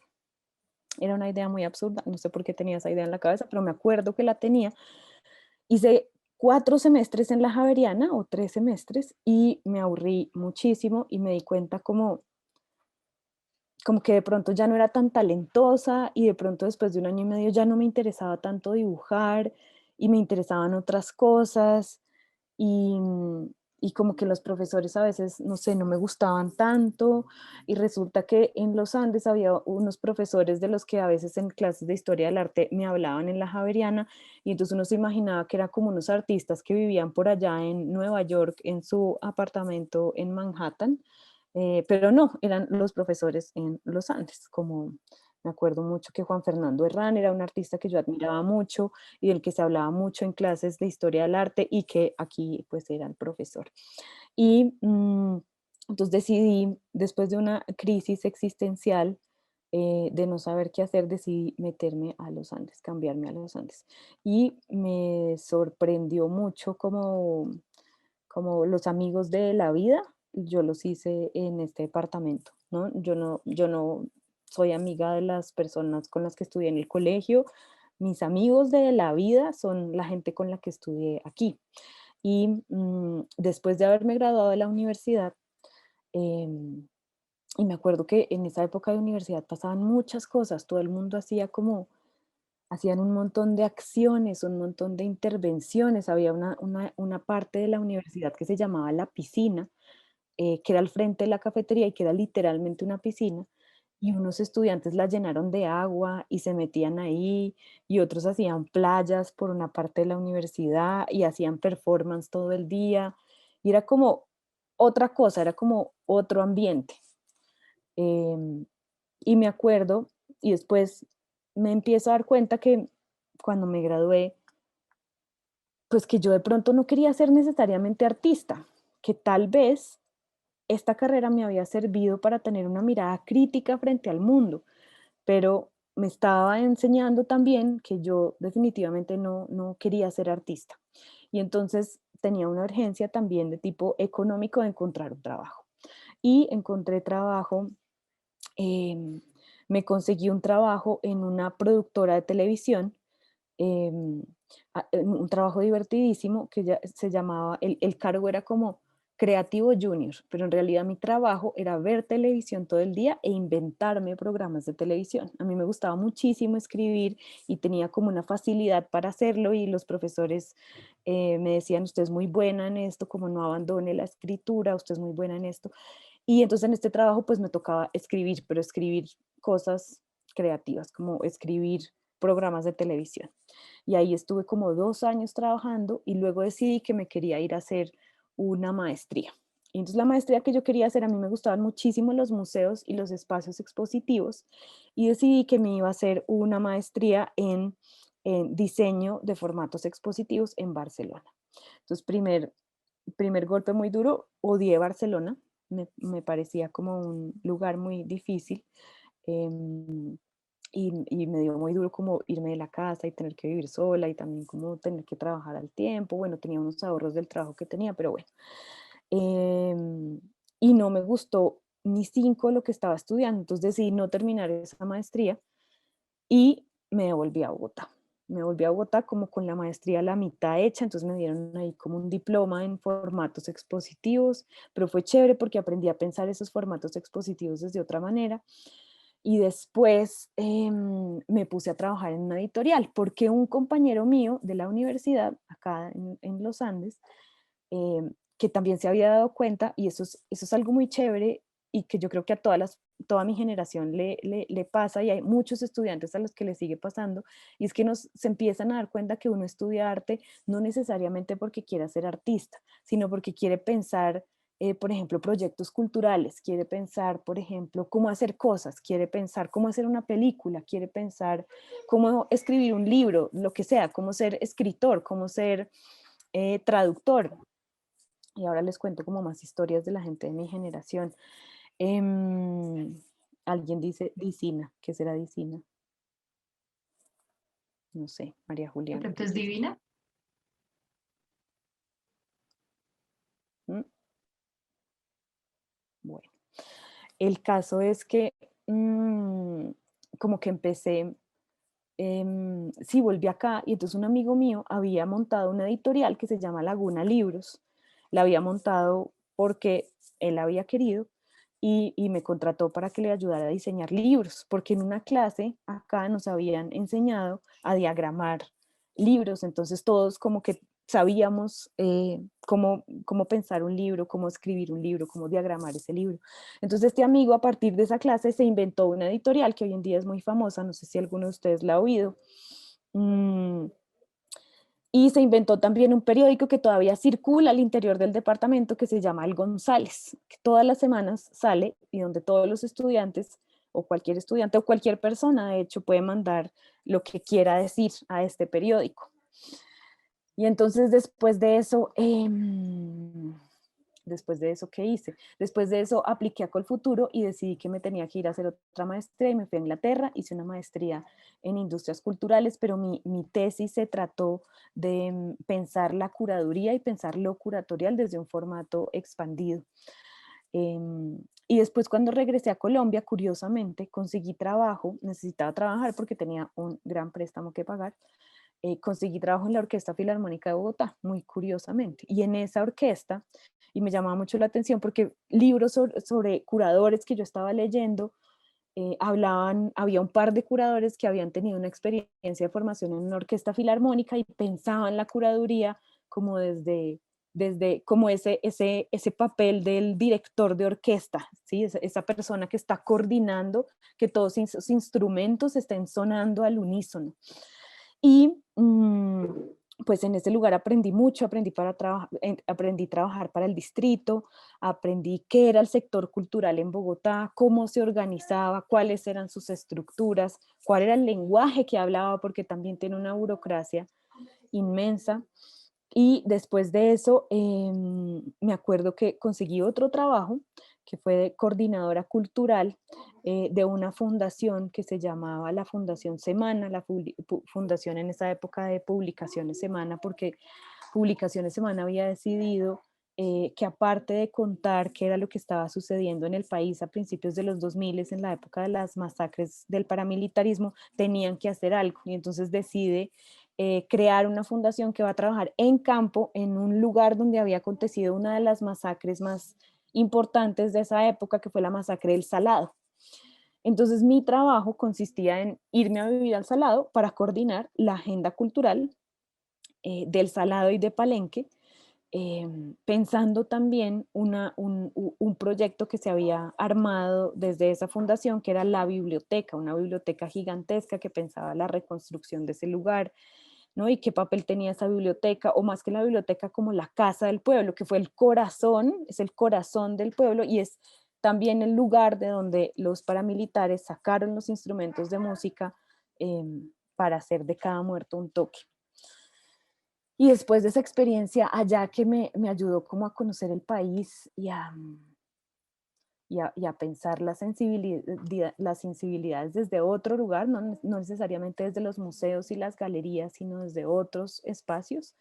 Speaker 2: Era una idea muy absurda, no sé por qué tenía esa idea en la cabeza, pero me acuerdo que la tenía. Hice 4 semestres en la Javeriana o 3 semestres y me aburrí muchísimo y me di cuenta como que de pronto ya no era tan talentosa y de pronto después de 1 año y medio ya no me interesaba tanto dibujar y me interesaban otras cosas y, y como que los profesores a veces, no sé, no me gustaban tanto y resulta que en los Andes había unos profesores de los que a veces en clases de historia del arte me hablaban en la Javeriana y entonces uno se imaginaba que eran como unos artistas que vivían por allá en Nueva York en su apartamento en Manhattan, pero no, eran los profesores en los Andes, como me acuerdo mucho que Juan Fernando Herrán era un artista que yo admiraba mucho y del que se hablaba mucho en clases de historia del arte y que aquí pues era el profesor. Y entonces decidí, después de una crisis existencial de no saber qué hacer, decidí meterme a los Andes, cambiarme a los Andes. Y me sorprendió mucho como los amigos de la vida, yo los hice en este departamento, ¿no? Yo no soy amiga de las personas con las que estudié en el colegio, mis amigos de la vida son la gente con la que estudié aquí. Y después de haberme graduado de la universidad, em, y me acuerdo que en esa época de universidad pasaban muchas cosas, todo el mundo hacían un montón de acciones, un montón de intervenciones. Había una parte de la universidad que se llamaba la piscina, que era al frente de la cafetería y que era literalmente una piscina. Y unos estudiantes la llenaron de agua y se metían ahí, y otros hacían playas por una parte de la universidad y hacían performance todo el día. Y era como otra cosa, era como otro ambiente. Em, y me acuerdo, y después me empiezo a dar cuenta que cuando me gradué, pues que yo de pronto no quería ser necesariamente artista, que tal vez esta carrera me había servido para tener una mirada crítica frente al mundo, pero me estaba enseñando también que yo definitivamente no quería ser artista. Y entonces tenía una urgencia también de tipo económico de encontrar un trabajo. Y encontré trabajo, em, me conseguí un trabajo en una productora de televisión, em, un trabajo divertidísimo que ya se llamaba, el cargo era como creativo junior, pero en realidad mi trabajo era ver televisión todo el día e inventarme programas de televisión. A mí me gustaba muchísimo escribir y tenía como una facilidad para hacerlo y los profesores me decían, usted es muy buena en esto, como no abandone la escritura, usted es muy buena en esto. Y entonces en este trabajo pues me tocaba escribir, pero escribir cosas creativas, como escribir programas de televisión. Y ahí estuve como 2 años trabajando y luego decidí que me quería ir a hacer una maestría. Y entonces la maestría que yo quería hacer, a mí me gustaban muchísimo los museos y los espacios expositivos y decidí que me iba a hacer una maestría en diseño de formatos expositivos en Barcelona. Entonces, primer golpe muy duro, odié Barcelona, me parecía como un lugar muy difícil. em, y me dio muy duro como irme de la casa y tener que vivir sola y también como tener que trabajar al tiempo. Bueno, tenía unos ahorros del trabajo que tenía, pero bueno. Em, y no me gustó ni cinco lo que estaba estudiando, entonces decidí no terminar esa maestría y me devolví a Bogotá. Me volví a Bogotá como con la maestría a la mitad hecha, entonces me dieron ahí como un diploma en formatos expositivos, pero fue chévere porque aprendí a pensar esos formatos expositivos desde otra manera. Y después me puse a trabajar en una editorial porque un compañero mío de la universidad, acá en los Andes, que también se había dado cuenta, y eso es algo muy chévere y que yo creo que a toda mi generación le pasa, y hay muchos estudiantes a los que les sigue pasando, y es que se empiezan a dar cuenta que uno estudia arte no necesariamente porque quiera ser artista, sino porque quiere pensar, por ejemplo, proyectos culturales, quiere pensar, por ejemplo, cómo hacer cosas, quiere pensar cómo hacer una película, quiere pensar cómo escribir un libro, lo que sea, cómo ser escritor, cómo ser traductor. Y ahora les cuento como más historias de la gente de mi generación. Alguien dice Dicina. ¿Qué será Dicina? No sé, María
Speaker 1: De
Speaker 2: Juliana.
Speaker 1: pronto es divina.
Speaker 2: ¿Mm? Bueno, el caso es que como que empecé, sí, volví acá y entonces un amigo mío había montado una editorial que se llama Laguna Libros. La había montado porque él había querido y me contrató para que le ayudara a diseñar libros, porque en una clase acá nos habían enseñado a diagramar libros, entonces todos como que sabíamos cómo pensar un libro, cómo escribir un libro, cómo diagramar ese libro. Entonces este amigo a partir de esa clase se inventó una editorial que hoy en día es muy famosa, no sé si alguno de ustedes la ha oído, y se inventó también un periódico que todavía circula al interior del departamento que se llama El González, que todas las semanas sale y donde todos los estudiantes o cualquier estudiante o cualquier persona de hecho puede mandar lo que quiera decir a este periódico. Y entonces después de eso, ¿qué hice? Después de eso apliqué a Colfuturo y decidí que me tenía que ir a hacer otra maestría y me fui a Inglaterra, hice una maestría en industrias culturales, pero mi tesis se trató de pensar la curaduría y pensar lo curatorial desde un formato expandido. Y después cuando regresé a Colombia, curiosamente, conseguí trabajo, necesitaba trabajar porque tenía un gran préstamo que pagar, conseguí trabajo en la Orquesta Filarmónica de Bogotá, muy curiosamente. Y en esa orquesta, y me llamaba mucho la atención porque libros sobre curadores que yo estaba leyendo, había un par de curadores que habían tenido una experiencia de formación en una orquesta filarmónica y pensaban la curaduría como desde como ese papel del director de orquesta, ¿sí? Esa persona que está coordinando que todos sus instrumentos estén sonando al unísono. Y pues en ese lugar aprendí mucho, aprendí a trabajar para el distrito, aprendí qué era el sector cultural en Bogotá, cómo se organizaba, cuáles eran sus estructuras, cuál era el lenguaje que hablaba, porque también tiene una burocracia inmensa. Y después de eso, me acuerdo que conseguí otro trabajo, que fue de coordinadora cultural de una fundación que se llamaba la Fundación Semana, la fundación en esa época de Publicaciones Semana, porque Publicaciones Semana había decidido que aparte de contar qué era lo que estaba sucediendo en el país a principios de los 2000, en la época de las masacres del paramilitarismo, tenían que hacer algo. Y entonces decide crear una fundación que va a trabajar en campo, en un lugar donde había acontecido una de las masacres más importantes de esa época, que fue la masacre del Salado. Entonces mi trabajo consistía en irme a vivir al Salado para coordinar la agenda cultural del Salado y de Palenque, pensando también un proyecto que se había armado desde esa fundación, que era la biblioteca, una biblioteca gigantesca que pensaba la reconstrucción de ese lugar, ¿no? Y qué papel tenía esa biblioteca, o más que la biblioteca, como la casa del pueblo, que fue el corazón, es el corazón del pueblo y es también el lugar de donde los paramilitares sacaron los instrumentos de música para hacer de cada muerto un toque. Y después de esa experiencia allá que me ayudó como a conocer el país y a pensar las sensibilidades desde otro lugar, no necesariamente desde los museos y las galerías, sino desde otros espacios,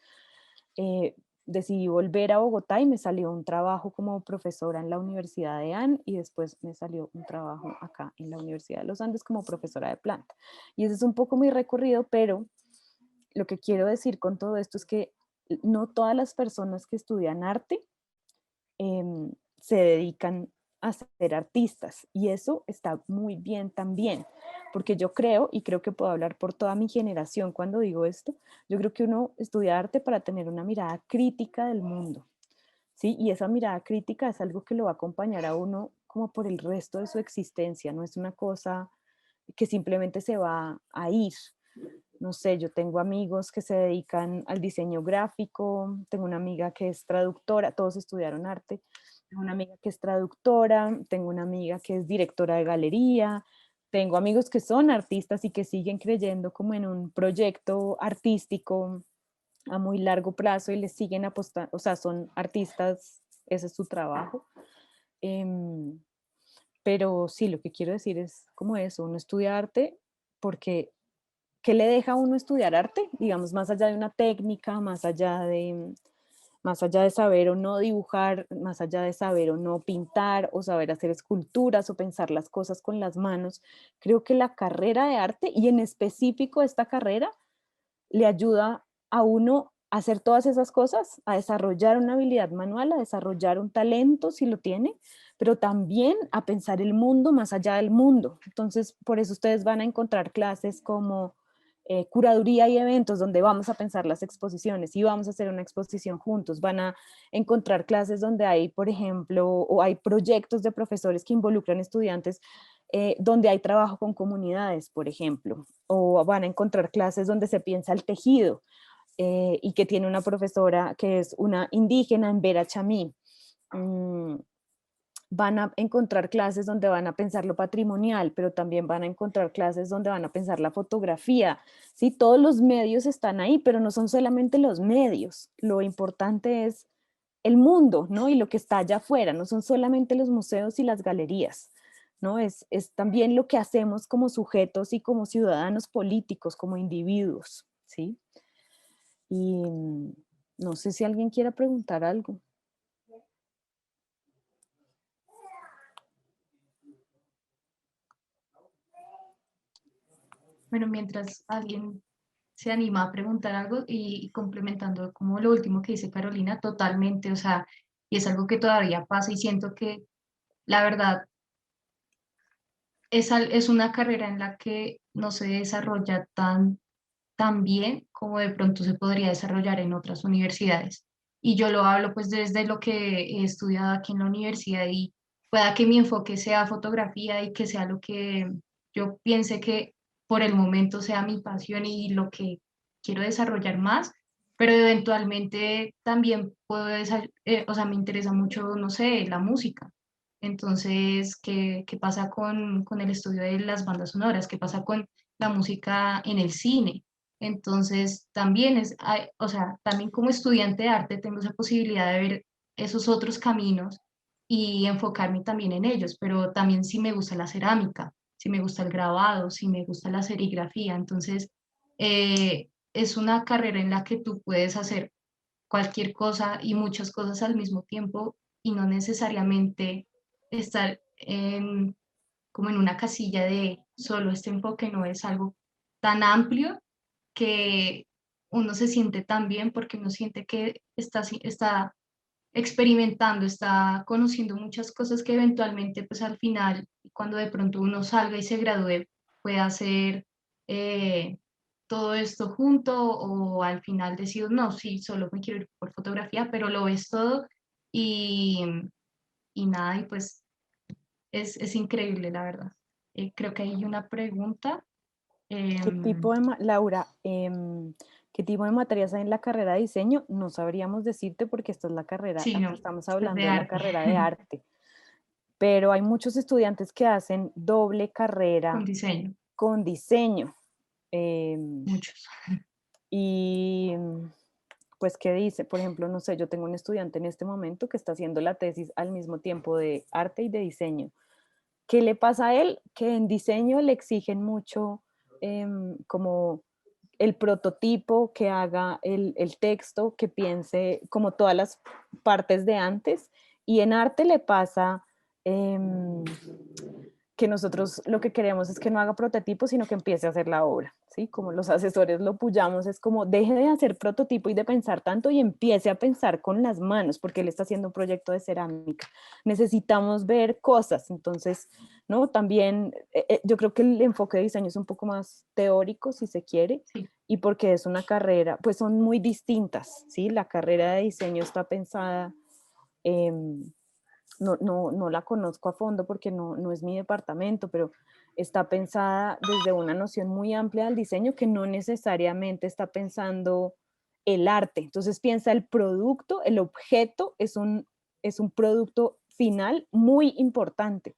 Speaker 2: decidí volver a Bogotá y me salió un trabajo como profesora en la Universidad de AN y después me salió un trabajo acá en la Universidad de los Andes como profesora de planta. Y ese es un poco mi recorrido, pero lo que quiero decir con todo esto es que no todas las personas que estudian arte se dedican a ser artistas y eso está muy bien también, porque yo creo, y creo que puedo hablar por toda mi generación cuando digo esto, yo creo que uno estudia arte para tener una mirada crítica del mundo, ¿sí? Y esa mirada crítica es algo que lo va a acompañar a uno como por el resto de su existencia, no es una cosa que simplemente se va a ir. No sé, yo tengo amigos que se dedican al diseño gráfico, tengo una amiga que es traductora, todos estudiaron arte, tengo una amiga que es traductora, tengo una amiga que es directora de galería, tengo amigos que son artistas y que siguen creyendo como en un proyecto artístico a muy largo plazo y les siguen apostando, o sea, son artistas, ese es su trabajo. Em, pero sí, lo que quiero decir es como eso, uno estudia arte porque ¿qué le deja a uno estudiar arte? Digamos, más allá de una técnica, más allá de saber o no dibujar, más allá de saber o no pintar, o saber hacer esculturas o pensar las cosas con las manos, creo que la carrera de arte, y en específico esta carrera, le ayuda a uno a hacer todas esas cosas, a desarrollar una habilidad manual, a desarrollar un talento si lo tiene, pero también a pensar el mundo más allá del mundo. Entonces, por eso ustedes van a encontrar clases como curaduría y eventos donde vamos a pensar las exposiciones y vamos a hacer una exposición juntos. Van a encontrar clases donde hay, por ejemplo, o hay proyectos de profesores que involucran estudiantes donde hay trabajo con comunidades, por ejemplo, o van a encontrar clases donde se piensa el tejido y que tiene una profesora que es una indígena en Vera Chamí. Van a encontrar clases donde van a pensar lo patrimonial, pero también van a encontrar clases donde van a pensar la fotografía. Sí, todos los medios están ahí, pero no son solamente los medios. Lo importante es el mundo, ¿no? Y lo que está allá afuera, no son solamente los museos y las galerías, ¿no? Es también lo que hacemos como sujetos y como ciudadanos políticos, como individuos, ¿sí? Y no sé si alguien quiera preguntar algo.
Speaker 1: Bueno, mientras alguien se anima a preguntar algo y complementando como lo último que dice Carolina, totalmente, o sea, y es algo que todavía pasa y siento que la verdad es una carrera en la que no se desarrolla tan bien como de pronto se podría desarrollar en otras universidades. Y yo lo hablo pues desde lo que he estudiado aquí en la universidad y pueda que mi enfoque sea fotografía y que sea lo que yo piense que por el momento sea mi pasión y lo que quiero desarrollar más, pero eventualmente también o sea, me interesa mucho, no sé, la música. Entonces, ¿qué pasa con el estudio de las bandas sonoras? ¿Qué pasa con la música en el cine? Entonces, también o sea, también como estudiante de arte tengo esa posibilidad de ver esos otros caminos y enfocarme también en ellos, pero también si me gusta la cerámica, si me gusta el grabado, si me gusta la serigrafía. Entonces, es una carrera en la que tú puedes hacer cualquier cosa y muchas cosas al mismo tiempo y no necesariamente estar como en una casilla de solo este enfoque, no es algo tan amplio que uno se siente tan bien porque uno siente que está experimentando, está conociendo muchas cosas que eventualmente, pues al final, cuando de pronto uno salga y se gradúe, pueda hacer todo esto junto o al final decir, no, sí, solo me quiero ir por fotografía, pero lo ves todo y, y nada, y pues es increíble, la verdad. Creo que hay una pregunta.
Speaker 2: ¿Qué tipo de, Laura, qué tipo de materias hay en la carrera de diseño? No sabríamos decirte porque esta es la carrera,
Speaker 1: Sí,
Speaker 2: aquí
Speaker 1: no,
Speaker 2: estamos
Speaker 1: es
Speaker 2: hablando
Speaker 1: de
Speaker 2: de la
Speaker 1: arte,
Speaker 2: carrera de arte, pero hay muchos estudiantes que hacen doble
Speaker 1: con
Speaker 2: carrera
Speaker 1: diseño,
Speaker 2: con diseño. em,
Speaker 1: muchos.
Speaker 2: y pues, ¿qué dice? Por ejemplo, no sé, yo tengo un estudiante en este momento que está haciendo la tesis al mismo tiempo de arte y de diseño. ¿Qué le pasa a él? Que en diseño le exigen mucho como el prototipo, que haga el texto, que piense como todas las partes de antes. Y en arte le pasa que nosotros lo que queremos es que no haga prototipos, sino que empiece a hacer la obra, ¿sí? Como los asesores lo puyamos, es como deje de hacer prototipo y de pensar tanto y empiece a pensar con las manos, porque él está haciendo un proyecto de cerámica. Necesitamos ver cosas, entonces, ¿no? También yo creo que el enfoque de diseño es un poco más teórico, si se quiere,
Speaker 1: Sí,
Speaker 2: y porque es una carrera, pues son muy distintas, ¿sí? La carrera de diseño está pensada no la conozco a fondo porque no es mi departamento, pero está pensada desde una noción muy amplia del diseño que no necesariamente está pensando el arte. Entonces piensa el producto, el objeto es un producto final muy importante.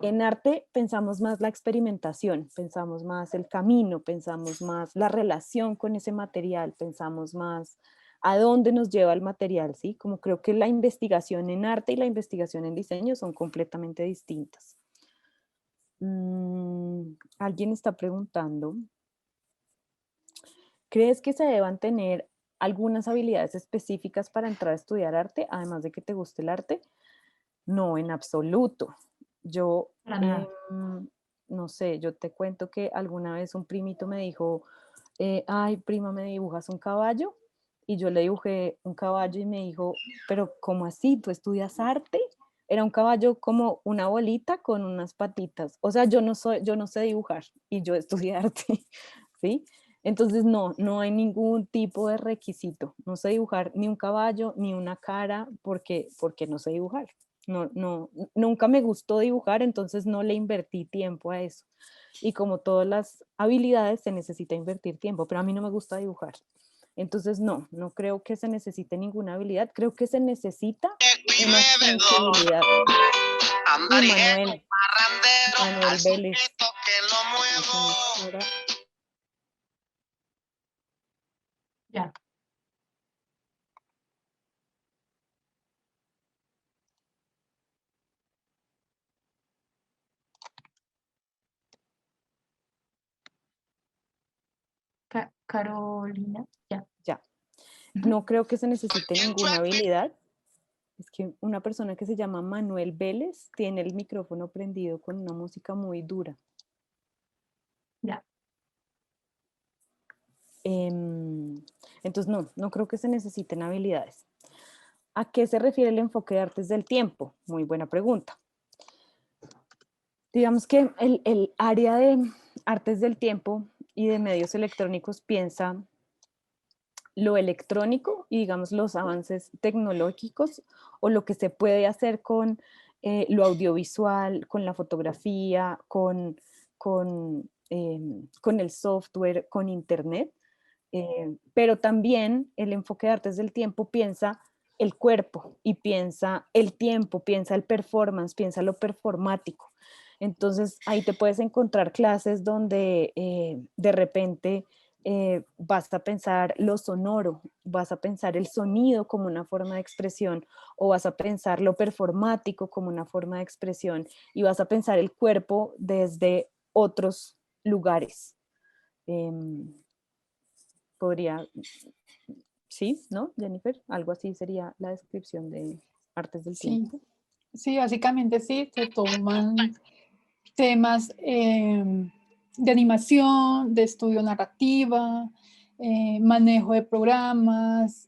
Speaker 2: En arte pensamos más la experimentación, pensamos más el camino, pensamos más la relación con ese material, pensamos más a dónde nos lleva el material, ¿sí? Como creo que la investigación en arte y la investigación en diseño son completamente distintas. Alguien está preguntando, ¿crees que se deban tener algunas habilidades específicas para entrar a estudiar arte, además de que te guste el arte? No, en absoluto. Yo,
Speaker 1: Para nada.
Speaker 2: no sé, yo te cuento que alguna vez un primito me dijo, ay, prima, ¿me dibujas un caballo? Y yo le dibujé un caballo y me dijo, pero ¿cómo así? ¿Tú estudias arte? Era un caballo como una bolita con unas patitas. O sea, yo no sé dibujar y yo estudié arte, ¿sí? Entonces no hay ningún tipo de requisito. No sé dibujar ni un caballo ni una cara porque no sé dibujar. Nunca me gustó dibujar, entonces no le invertí tiempo a eso. Y como todas las habilidades, se necesita invertir tiempo, pero a mí no me gusta dibujar. Entonces no creo que se necesite ninguna habilidad, creo que se necesita una sensibilidad. Manuel Vélez.
Speaker 1: Ya. Carolina, ya.
Speaker 2: Ya.
Speaker 1: Ujú.
Speaker 2: No creo que se necesite ninguna habilidad. Es que una persona que se llama Manuel Vélez tiene el micrófono prendido con una música muy dura.
Speaker 1: Ya.
Speaker 2: Entonces, no creo que se necesiten habilidades. ¿A qué se refiere el enfoque de artes del tiempo? Muy buena pregunta. Digamos que el área de artes del tiempo y de medios electrónicos piensa lo electrónico y digamos los avances tecnológicos o lo que se puede hacer con lo audiovisual, con la fotografía, con el software, con internet. Pero también el enfoque de artes del tiempo piensa el cuerpo y piensa el tiempo, piensa el performance, piensa lo performático. Entonces ahí te puedes encontrar clases donde de repente vas a pensar lo sonoro, vas a pensar el sonido como una forma de expresión o vas a pensar lo performático como una forma de expresión y vas a pensar el cuerpo desde otros lugares. Podría, sí, ¿no, Jennifer? Algo así sería la descripción de artes del
Speaker 5: Sí,
Speaker 2: tiempo.
Speaker 5: sí, básicamente sí, se toman temas de animación, de estudio narrativa, manejo de programas.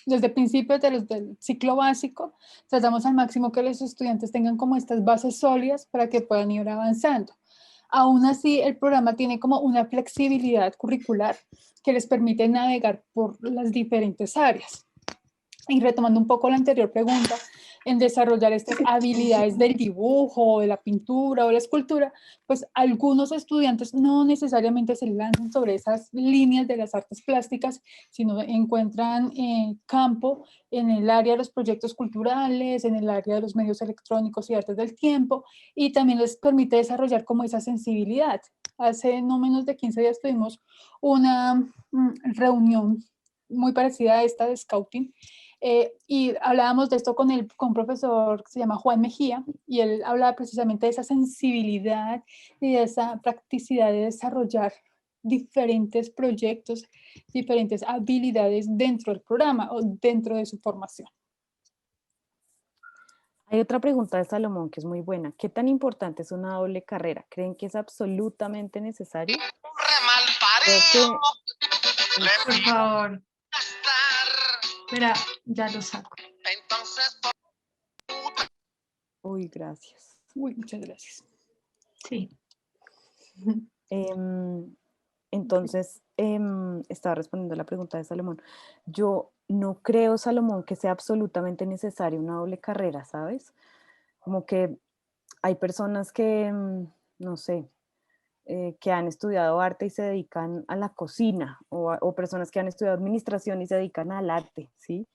Speaker 5: Desde principios del ciclo básico, tratamos al máximo que los estudiantes tengan como estas bases sólidas para que puedan ir avanzando. Aún así, el programa tiene como una flexibilidad curricular que les permite navegar por las diferentes áreas. Y retomando un poco la anterior pregunta, en desarrollar estas habilidades del dibujo, de la pintura o la escultura, pues algunos estudiantes no necesariamente se lanzan sobre esas líneas de las artes plásticas, sino encuentran campo en el área de los proyectos culturales, en el área de los medios electrónicos y artes del tiempo, y también les permite desarrollar como esa sensibilidad. Hace no menos de 15 días tuvimos una reunión muy parecida a esta de Scouting, y hablábamos de esto con un profesor que se llama Juan Mejía, y él hablaba precisamente de esa sensibilidad y de esa practicidad de desarrollar diferentes proyectos, diferentes habilidades dentro del programa o dentro de su formación.
Speaker 2: Hay otra pregunta de Salomón que es muy buena. ¿Qué tan importante es una doble carrera? ¿Creen que es absolutamente necesario? Creo que
Speaker 1: Por favor. Mira, ya lo saco.
Speaker 2: uy, gracias.
Speaker 5: Uy, muchas gracias.
Speaker 1: Sí.
Speaker 2: Entonces, estaba respondiendo a la pregunta de Salomón. Yo no creo, Salomón, que sea absolutamente necesaria una doble carrera, ¿sabes? Como que hay personas que, no sé, que han estudiado arte y se dedican a la cocina, o personas que han estudiado administración y se dedican al arte, ¿sí?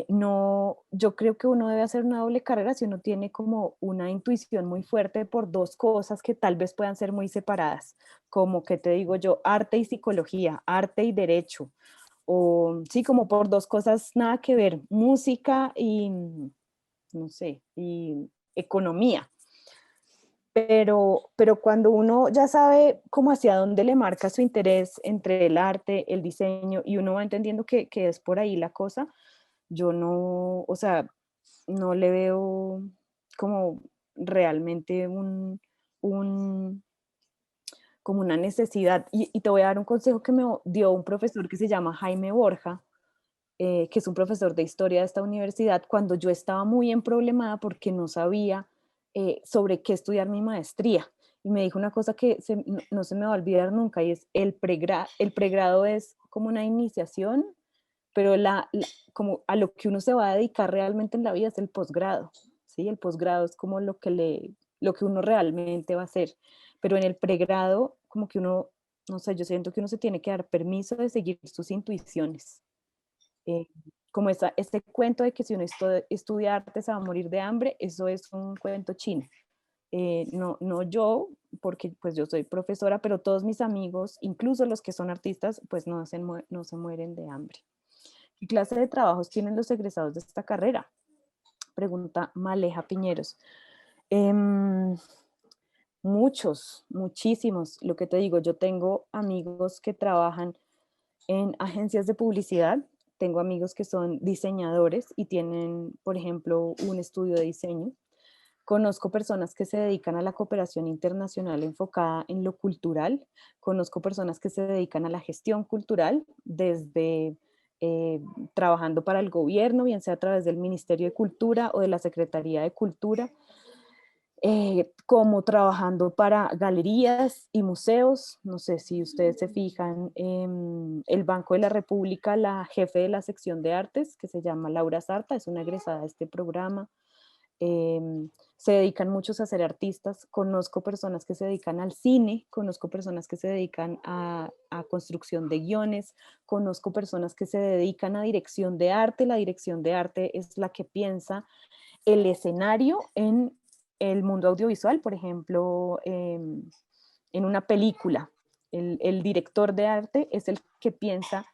Speaker 2: No, yo creo que uno debe hacer una doble carrera si uno tiene como una intuición muy fuerte por dos cosas que tal vez puedan ser muy separadas, como que te digo yo, arte y psicología, arte y derecho, o sí, como por dos cosas nada que ver, música y, no sé, y economía. Pero cuando uno ya sabe cómo hacia dónde le marca su interés entre el arte, el diseño, y uno va entendiendo que es por ahí la cosa, yo no, o sea, no le veo como realmente un, como una necesidad. Y te voy a dar un consejo que me dio un profesor que se llama Jaime Borja, que es un profesor de historia de esta universidad, cuando yo estaba muy emproblemada porque no sabía sobre qué estudiar mi maestría. Y me dijo una cosa que no se me va a olvidar nunca, y es el pregrado es como una iniciación, pero como a lo que uno se va a dedicar realmente en la vida es el posgrado, ¿sí? El posgrado es como lo que uno realmente va a hacer, pero en el pregrado como que uno, no sé, yo siento que uno se tiene que dar permiso de seguir sus intuiciones. eh, Como este cuento de que si uno estudia arte se va a morir de hambre, eso es un cuento chino. No, no yo, porque pues yo soy profesora, pero todos mis amigos, incluso los que son artistas, pues no se mueren de hambre. ¿Qué clase de trabajos tienen los egresados de esta carrera? Pregunta Maleja Piñeros. Em, Muchos, muchísimos. Lo que te digo, yo tengo amigos que trabajan en agencias de publicidad, tengo amigos que son diseñadores y tienen, por ejemplo, un estudio de diseño. Conozco personas que se dedican a la cooperación internacional enfocada en lo cultural. Conozco personas que se dedican a la gestión cultural desde trabajando para el gobierno, bien sea a través del Ministerio de Cultura o de la Secretaría de Cultura, como trabajando para galerías y museos. No sé si ustedes se fijan, el Banco de la República, la jefe de la sección de artes, que se llama Laura Sarta, es una egresada de este programa. Se dedican muchos a ser artistas. Conozco personas que se dedican al cine, conozco personas que se dedican a construcción de guiones, conozco personas que se dedican a dirección de arte. La dirección de arte es la que piensa el escenario en el mundo audiovisual, por ejemplo, en una película. El director de arte es el que piensa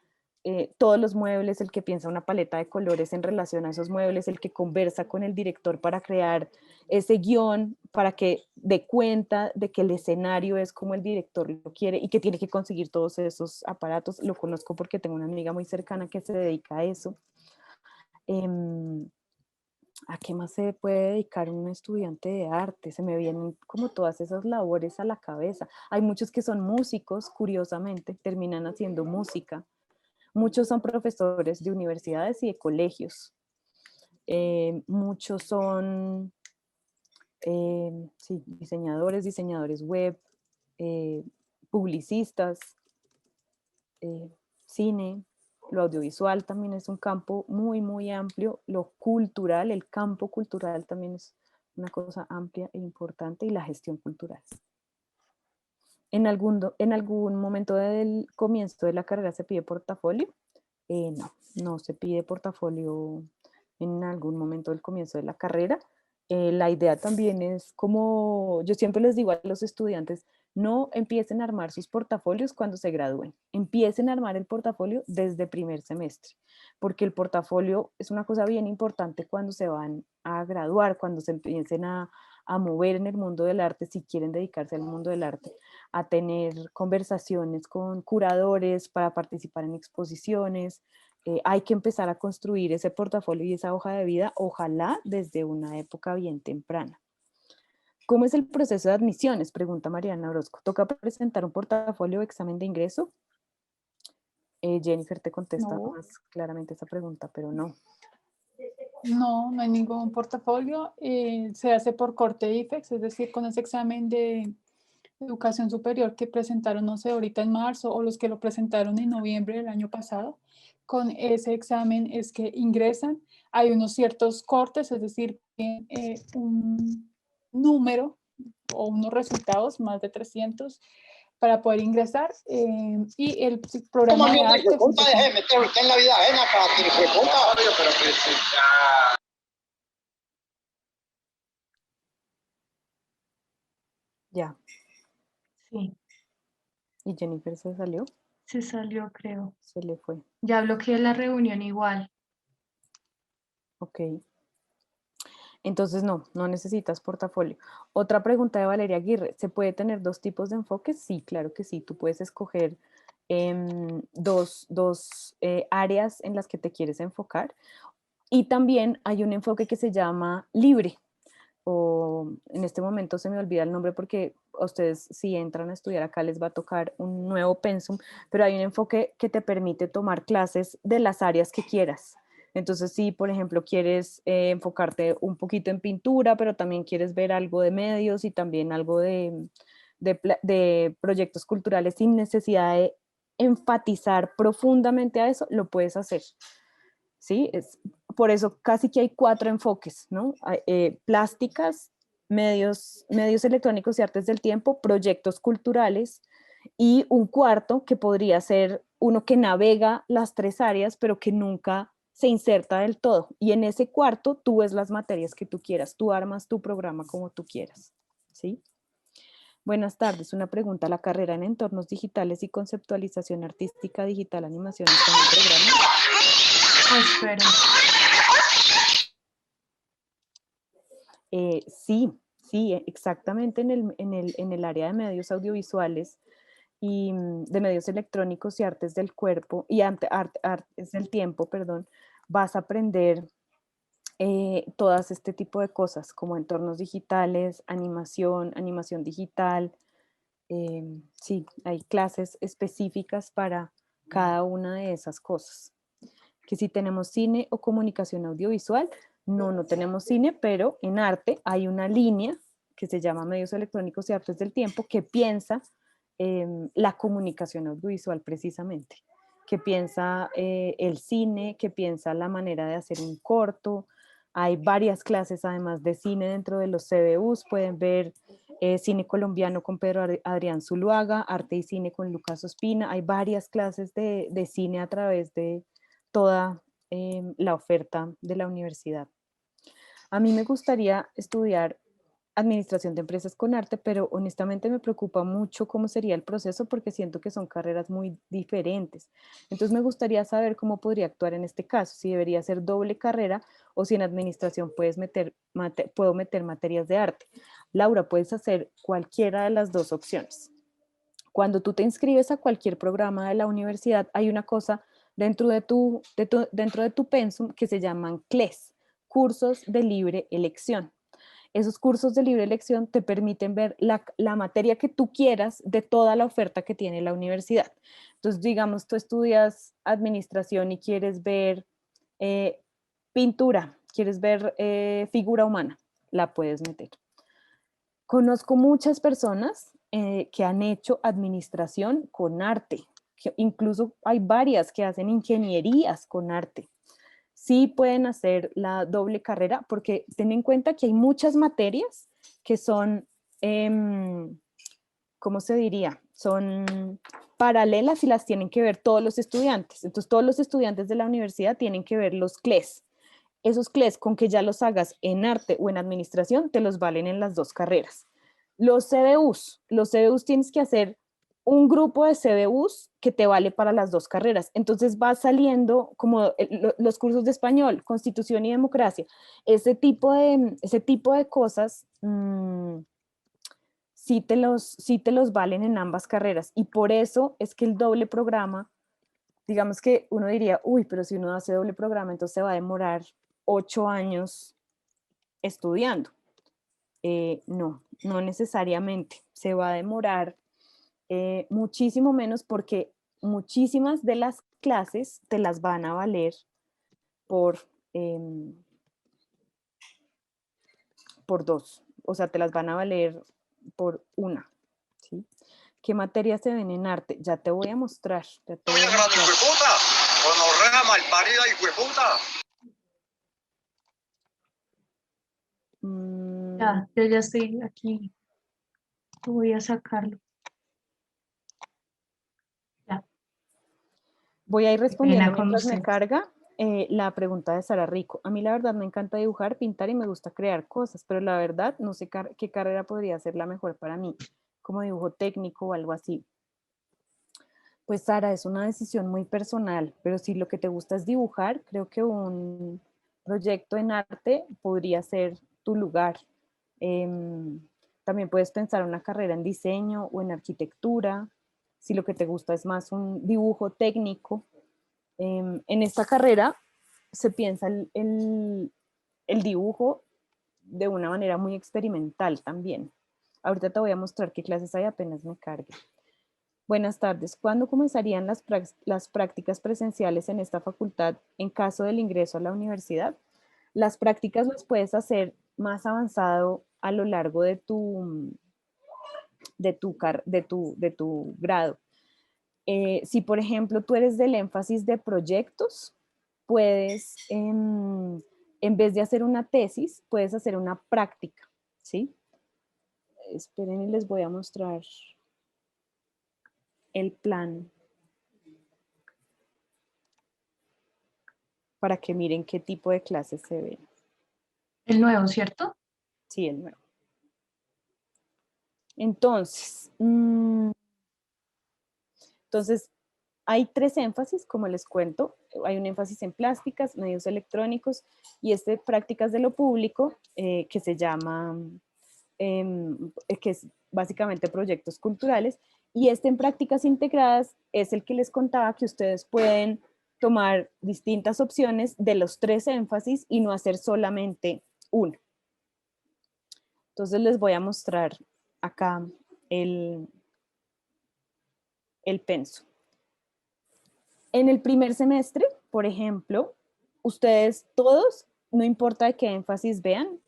Speaker 2: todos los muebles, el que piensa una paleta de colores en relación a esos muebles, el que conversa con el director para crear ese guión, para que dé cuenta de que el escenario es como el director lo quiere y que tiene que conseguir todos esos aparatos. Lo conozco porque tengo una amiga muy cercana que se dedica a eso. ¿A qué más se puede dedicar un estudiante de arte? Se me vienen como todas esas labores a la cabeza. Hay muchos que son músicos, curiosamente, terminan haciendo música. Muchos son profesores de universidades y de colegios. Muchos son sí, diseñadores web, eh, publicistas, eh, cine. Lo audiovisual también es un campo muy, muy amplio. Lo cultural, el campo cultural también es una cosa amplia e importante, y la gestión cultural. En algún momento del comienzo de la carrera se pide portafolio. No, no se pide portafolio en algún momento del comienzo de la carrera. La idea también es, como yo siempre les digo a los estudiantes, no empiecen a armar sus portafolios cuando se gradúen, empiecen a armar el portafolio desde primer semestre, porque el portafolio es una cosa bien importante cuando se van a graduar, cuando se empiecen a mover en el mundo del arte, si quieren dedicarse al mundo del arte, a tener conversaciones con curadores para participar en exposiciones. Hay que empezar a construir ese portafolio y esa hoja de vida, ojalá desde una época bien temprana. ¿Cómo es el proceso de admisiones? Pregunta Mariana Orozco. ¿Toca presentar un portafolio o examen de ingreso? Jennifer te contesta
Speaker 5: No.
Speaker 2: más claramente esa pregunta, pero no.
Speaker 5: No, no hay ningún portafolio. Se hace por corte IFEX, es decir, con ese examen de educación superior que presentaron, no sé, ahorita en marzo, o los que lo presentaron en noviembre del año pasado, con ese examen es que ingresan. Hay unos ciertos cortes, es decir, un número o unos resultados, más de 300, para poder ingresar. Y el programa de arte...
Speaker 6: meter usted en la vida ajena para que
Speaker 2: Ya.
Speaker 1: Sí,
Speaker 2: ¿Y Jennifer se salió?
Speaker 1: se salió, creo.
Speaker 2: Se le fue.
Speaker 1: Ya bloqueé la reunión igual.
Speaker 2: Ok. Entonces no necesitas portafolio. Otra pregunta de Valeria Aguirre, ¿se puede tener dos tipos de enfoques? Sí, claro que sí. Tú puedes escoger dos áreas en las que te quieres enfocar. Y también hay un enfoque que se llama libre, o en este momento se me olvida el nombre porque a ustedes si entran a estudiar acá les va a tocar un nuevo pensum, pero hay un enfoque que te permite tomar clases de las áreas que quieras. Entonces, si por ejemplo quieres enfocarte un poquito en pintura, pero también quieres ver algo de medios y también algo de proyectos culturales sin necesidad de enfatizar profundamente a eso, lo puedes hacer. ¿Sí? Por eso casi que hay 4 enfoques, ¿no? Plásticas, medios electrónicos y artes del tiempo, proyectos culturales, y un cuarto que podría ser uno que navega las 3 áreas, pero que nunca se inserta del todo. Y en ese cuarto tú ves las materias que tú quieras, tú armas tu programa como tú quieras, ¿sí? Buenas tardes, una pregunta. ¿La carrera en entornos digitales y conceptualización artística digital, animación está en el programa?
Speaker 1: Espera.
Speaker 2: Sí, exactamente en el área de medios audiovisuales y de medios electrónicos y artes del cuerpo y artes del tiempo, perdón, vas a aprender todas este tipo de cosas como entornos digitales, animación digital. Sí, hay clases específicas para cada una de esas cosas. Que si tenemos cine o comunicación audiovisual, no tenemos cine, pero en arte hay una línea que se llama medios electrónicos y artes del tiempo que piensa la comunicación audiovisual precisamente, que piensa el cine, que piensa la manera de hacer un corto. Hay varias clases además de cine dentro de los CBUs, pueden ver cine colombiano con Pedro Adrián Zuluaga, arte y cine con Lucas Ospina. Hay varias clases de cine a través de toda la oferta de la universidad. A mí me gustaría estudiar administración de empresas con arte, pero honestamente me preocupa mucho cómo sería el proceso porque siento que son carreras muy diferentes. Entonces me gustaría saber cómo podría actuar en este caso, si debería ser doble carrera o si en administración puedo meter materias de arte. Laura, puedes hacer cualquiera de las dos opciones. Cuando tú te inscribes a cualquier programa de la universidad, hay una cosa dentro de tu pensum que se llaman CLES, cursos de libre elección. Esos cursos de libre elección te permiten ver la materia que tú quieras de toda la oferta que tiene la universidad. Entonces, digamos, tú estudias administración y quieres ver pintura, quieres ver figura humana, la puedes meter. Conozco muchas personas que han hecho administración con arte, que incluso hay varias que hacen ingenierías con arte. Sí pueden hacer la doble carrera porque ten en cuenta que hay muchas materias que son, ¿cómo se diría? Son paralelas y las tienen que ver todos los estudiantes. Entonces todos los estudiantes de la universidad tienen que ver los CLES. Esos CLES con que ya los hagas en arte o en administración te los valen en las dos carreras. Los CBUs tienes que hacer un grupo de CBUs que te vale para las dos carreras. Entonces va saliendo como los cursos de español, constitución y democracia, ese tipo de cosas sí te los valen en ambas carreras. Y por eso es que el doble programa, digamos que uno diría, uy, pero si uno hace doble programa, entonces se va a demorar 8 años estudiando. No necesariamente. Se va a demorar muchísimo menos porque muchísimas de las clases te las van a valer por, por 2. O sea, te las van a valer por una. ¿Sí? ¿sí? ¿Qué materias se ven en arte? Ya te voy a mostrar. Ya te voy a
Speaker 6: Oye, grande
Speaker 2: mostrar.
Speaker 6: hijueputa, gonorrea malparida hijueputa.
Speaker 1: Ya, yo ya estoy aquí. Voy a sacarlo. Ya,
Speaker 2: Voy a ir
Speaker 1: qué
Speaker 2: respondiendo
Speaker 1: pena con
Speaker 2: mientras me
Speaker 1: usted.
Speaker 2: carga la pregunta de Sara Rico. A mí la verdad me encanta dibujar, pintar y me gusta crear cosas, pero la verdad no sé qué carrera podría ser la mejor para mí, como dibujo técnico o algo así. Pues Sara, es una decisión muy personal, pero si lo que te gusta es dibujar, creo que un proyecto en arte podría ser tu lugar. Em, También puedes pensar una carrera en diseño o en arquitectura, si lo que te gusta es más un dibujo técnico. En esta carrera se piensa el dibujo de una manera muy experimental también. Ahorita te voy a mostrar qué clases hay apenas me cargue. Buenas tardes. ¿Cuándo comenzarían las prácticas presenciales en esta facultad en caso del ingreso a la universidad? Las prácticas las puedes hacer más avanzado a lo largo de tu grado. Si, por ejemplo, tú eres del énfasis de proyectos, puedes, en vez de hacer una tesis, puedes hacer una práctica, ¿sí? Esperen y les voy a mostrar el plan para que miren qué tipo de clases se ven.
Speaker 1: El nuevo, ¿cierto?
Speaker 2: Sí, el nuevo. Entonces, hay 3 énfasis, como les cuento. Hay un énfasis en plásticas, medios electrónicos y prácticas de lo público, que se llama, que es básicamente proyectos culturales. Y en prácticas integradas es el que les contaba, que ustedes pueden tomar distintas opciones de los 3 énfasis y no hacer solamente uno. Entonces les voy a mostrar acá el penso. En el primer semestre, por ejemplo, ustedes todos, no importa de qué énfasis vean,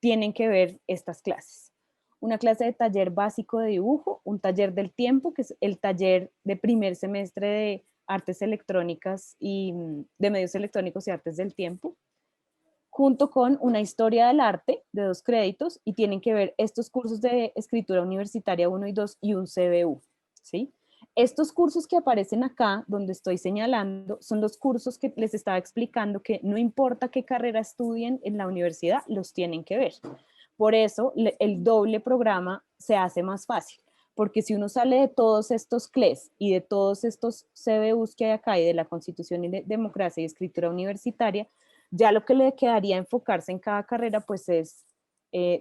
Speaker 2: tienen que ver estas clases. Una clase de taller básico de dibujo, un taller del tiempo, que es el taller de primer semestre de artes electrónicas y de medios electrónicos y artes del tiempo, junto con una historia del arte de 2 créditos, y tienen que ver estos cursos de escritura universitaria 1 y 2 y un CBU, ¿sí? Estos cursos que aparecen acá, donde estoy señalando, son los cursos que les estaba explicando que no importa qué carrera estudien en la universidad, los tienen que ver. Por eso el doble programa se hace más fácil, porque si uno sale de todos estos CLES y de todos estos CBUs que hay acá y de la Constitución y de Democracia y Escritura Universitaria, ya lo que le quedaría enfocarse en cada carrera pues es,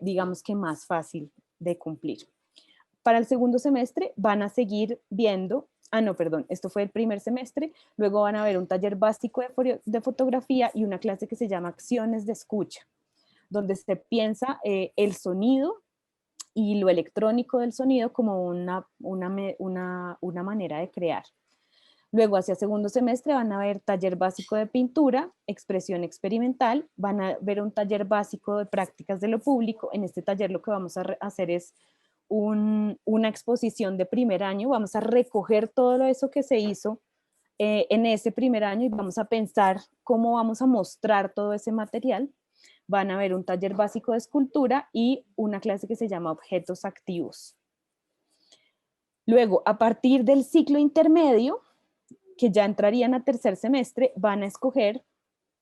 Speaker 2: digamos que más fácil de cumplir. Para el segundo semestre van a seguir viendo, no, perdón, esto fue el primer semestre, luego van a ver un taller básico de fotografía y una clase que se llama Acciones de Escucha, donde se piensa el sonido y lo electrónico del sonido como una manera de crear. Luego, hacia segundo semestre, van a ver taller básico de pintura, expresión experimental, van a ver un taller básico de prácticas de lo público. En este taller lo que vamos a hacer es una exposición de primer año, vamos a recoger todo eso que se hizo en ese primer año y vamos a pensar cómo vamos a mostrar todo ese material. Van a ver un taller básico de escultura y una clase que se llama objetos activos. Luego, a partir del ciclo intermedio, que ya entrarían a tercer semestre, van a escoger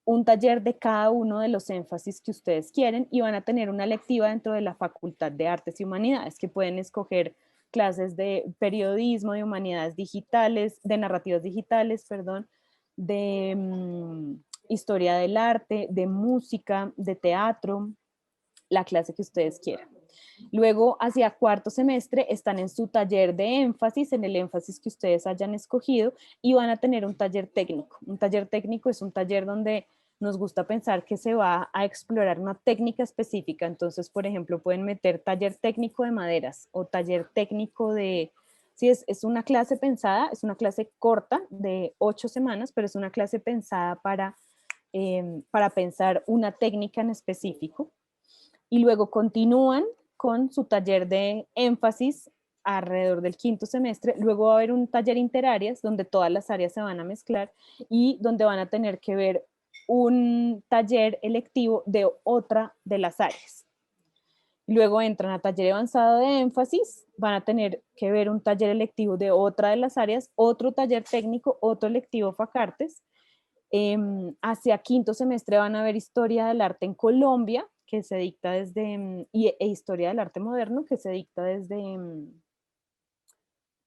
Speaker 2: un taller de cada uno de los énfasis que ustedes quieren y van a tener una lectiva dentro de la Facultad de Artes y Humanidades, que pueden escoger clases de periodismo, de humanidades digitales, de narrativas digitales, perdón, de historia del arte, de música, de teatro, la clase que ustedes quieran. Luego, hacia cuarto semestre, están en su taller de énfasis, en el énfasis que ustedes hayan escogido, y van a tener un taller técnico. Un taller técnico es un taller donde nos gusta pensar que se va a explorar una técnica específica. Entonces, por ejemplo, pueden meter taller técnico de maderas o taller técnico de... Sí, es una clase pensada, es una clase corta de 8 semanas, pero es una clase pensada para pensar una técnica en específico. Y luego continúan con su taller de énfasis alrededor del quinto semestre. Luego va a haber un taller interáreas donde todas las áreas se van a mezclar y donde van a tener que ver un taller electivo de otra de las áreas. Luego entran a taller avanzado de énfasis, van a tener que ver un taller electivo de otra de las áreas, otro taller técnico, otro electivo FACARTES. Hacia quinto semestre van a ver historia del arte en Colombia, que se dicta desde, e historia del arte moderno, que se dicta desde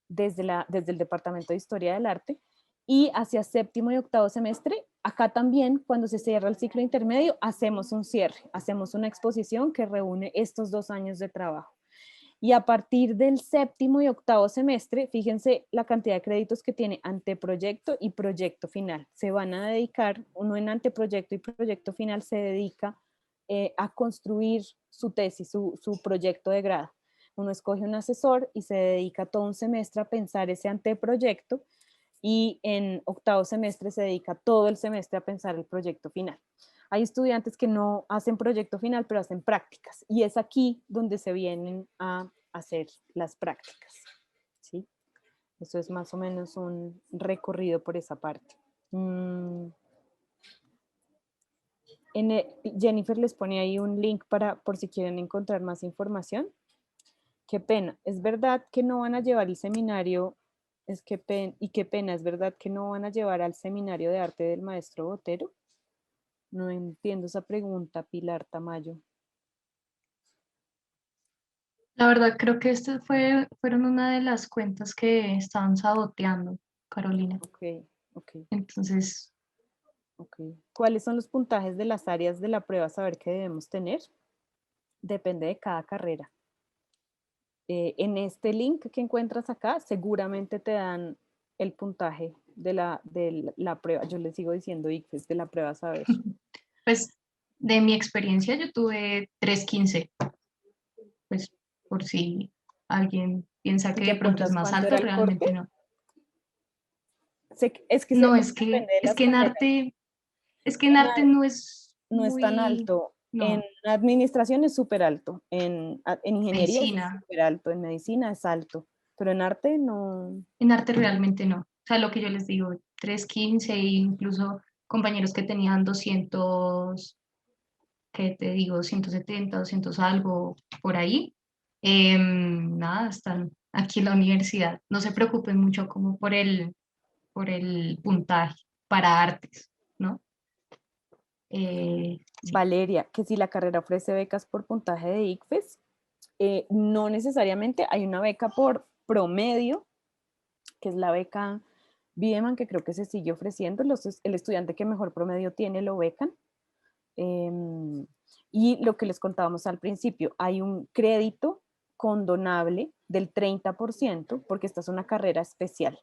Speaker 2: el Departamento de Historia del Arte. Y hacia séptimo y octavo semestre, acá también, cuando se cierra el ciclo intermedio, hacemos un cierre, hacemos una exposición que reúne estos 2 años de trabajo. Y a partir del séptimo y octavo semestre, fíjense la cantidad de créditos que tiene anteproyecto y proyecto final. Se van a dedicar, uno en anteproyecto y proyecto final se dedica a construir su tesis, su proyecto de grado. Uno escoge un asesor y se dedica todo un semestre a pensar ese anteproyecto, y en octavo semestre se dedica todo el semestre a pensar el proyecto final. Hay estudiantes que no hacen proyecto final, pero hacen prácticas, y es aquí donde se vienen a hacer las prácticas, ¿sí? Eso es más o menos un recorrido por esa parte. Jennifer les pone ahí un link por si quieren encontrar más información. Qué pena, es verdad que no van a llevar el seminario, y qué pena, es verdad que no van a llevar al seminario de arte del maestro Botero. No entiendo esa pregunta, Pilar Tamayo.
Speaker 1: La verdad, creo que estas fueron una de las cuentas que estaban saboteando, Carolina.
Speaker 2: Ok.
Speaker 1: Entonces,
Speaker 2: Ok. ¿Cuáles son los puntajes de las áreas de la prueba saber que debemos tener? Depende de cada carrera. En este link que encuentras acá, seguramente te dan el puntaje de la prueba. Yo les sigo diciendo ICFES, de la prueba saber.
Speaker 1: pues, de mi experiencia, yo tuve 3.15. Pues, por si alguien piensa que
Speaker 2: ¿Te
Speaker 1: de pronto es
Speaker 2: acuerdas
Speaker 1: más
Speaker 2: cuánto
Speaker 1: alto,
Speaker 2: era el
Speaker 1: realmente
Speaker 2: corte?
Speaker 1: no.
Speaker 2: Es que
Speaker 1: No,
Speaker 2: depende de las
Speaker 1: en
Speaker 2: carreras.
Speaker 1: arte no es
Speaker 2: No es tan
Speaker 1: muy,
Speaker 2: alto. En
Speaker 1: no,
Speaker 2: administración es súper alto. En ingeniería es
Speaker 1: medicina.
Speaker 2: súper alto. En medicina es alto. Pero en arte no.
Speaker 1: En arte realmente no. O sea, lo que yo les digo, 3.15, e incluso compañeros que tenían 200, que te digo, 170, 200 algo por ahí, nada, están aquí en la universidad. No se preocupen mucho como por el puntaje para artes, ¿no? Sí.
Speaker 2: Valeria, que si la carrera ofrece becas por puntaje de ICFES, no necesariamente. Hay una beca por promedio, que es la beca Bideman, que creo que se sigue ofreciendo. El estudiante que mejor promedio tiene lo becan. Y lo que les contábamos al principio, hay un crédito condonable del 30%, porque esta es una carrera especial.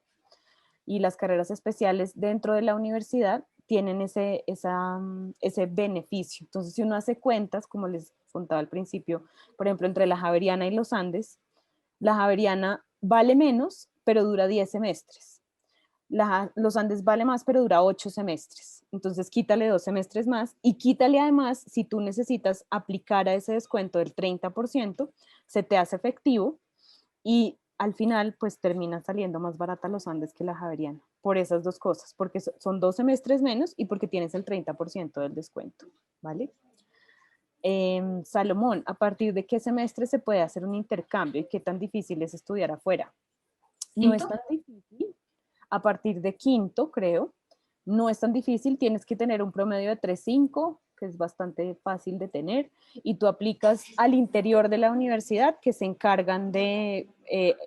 Speaker 2: Y las carreras especiales dentro de la universidad tienen ese beneficio. Entonces, si uno hace cuentas, como les contaba al principio, por ejemplo, entre la Javeriana y los Andes, la Javeriana vale menos, pero dura 10 semestres. Los Andes vale más, pero dura 8 semestres. Entonces, quítale 2 semestres más y quítale además, si tú necesitas aplicar a ese descuento del 30%, se te hace efectivo y al final, pues termina saliendo más barata los Andes que la Javeriana. Por esas dos cosas, porque son 2 semestres menos y porque tienes el 30% del descuento, ¿vale? Salomón, ¿a partir de qué semestre se puede hacer un intercambio y qué tan difícil es estudiar afuera? No es
Speaker 1: ¿Quinto?
Speaker 2: tan difícil. A partir de quinto, creo, no es tan difícil. Tienes que tener un promedio de 3.5, que es bastante fácil de tener, y tú aplicas al interior de la universidad, que se encargan de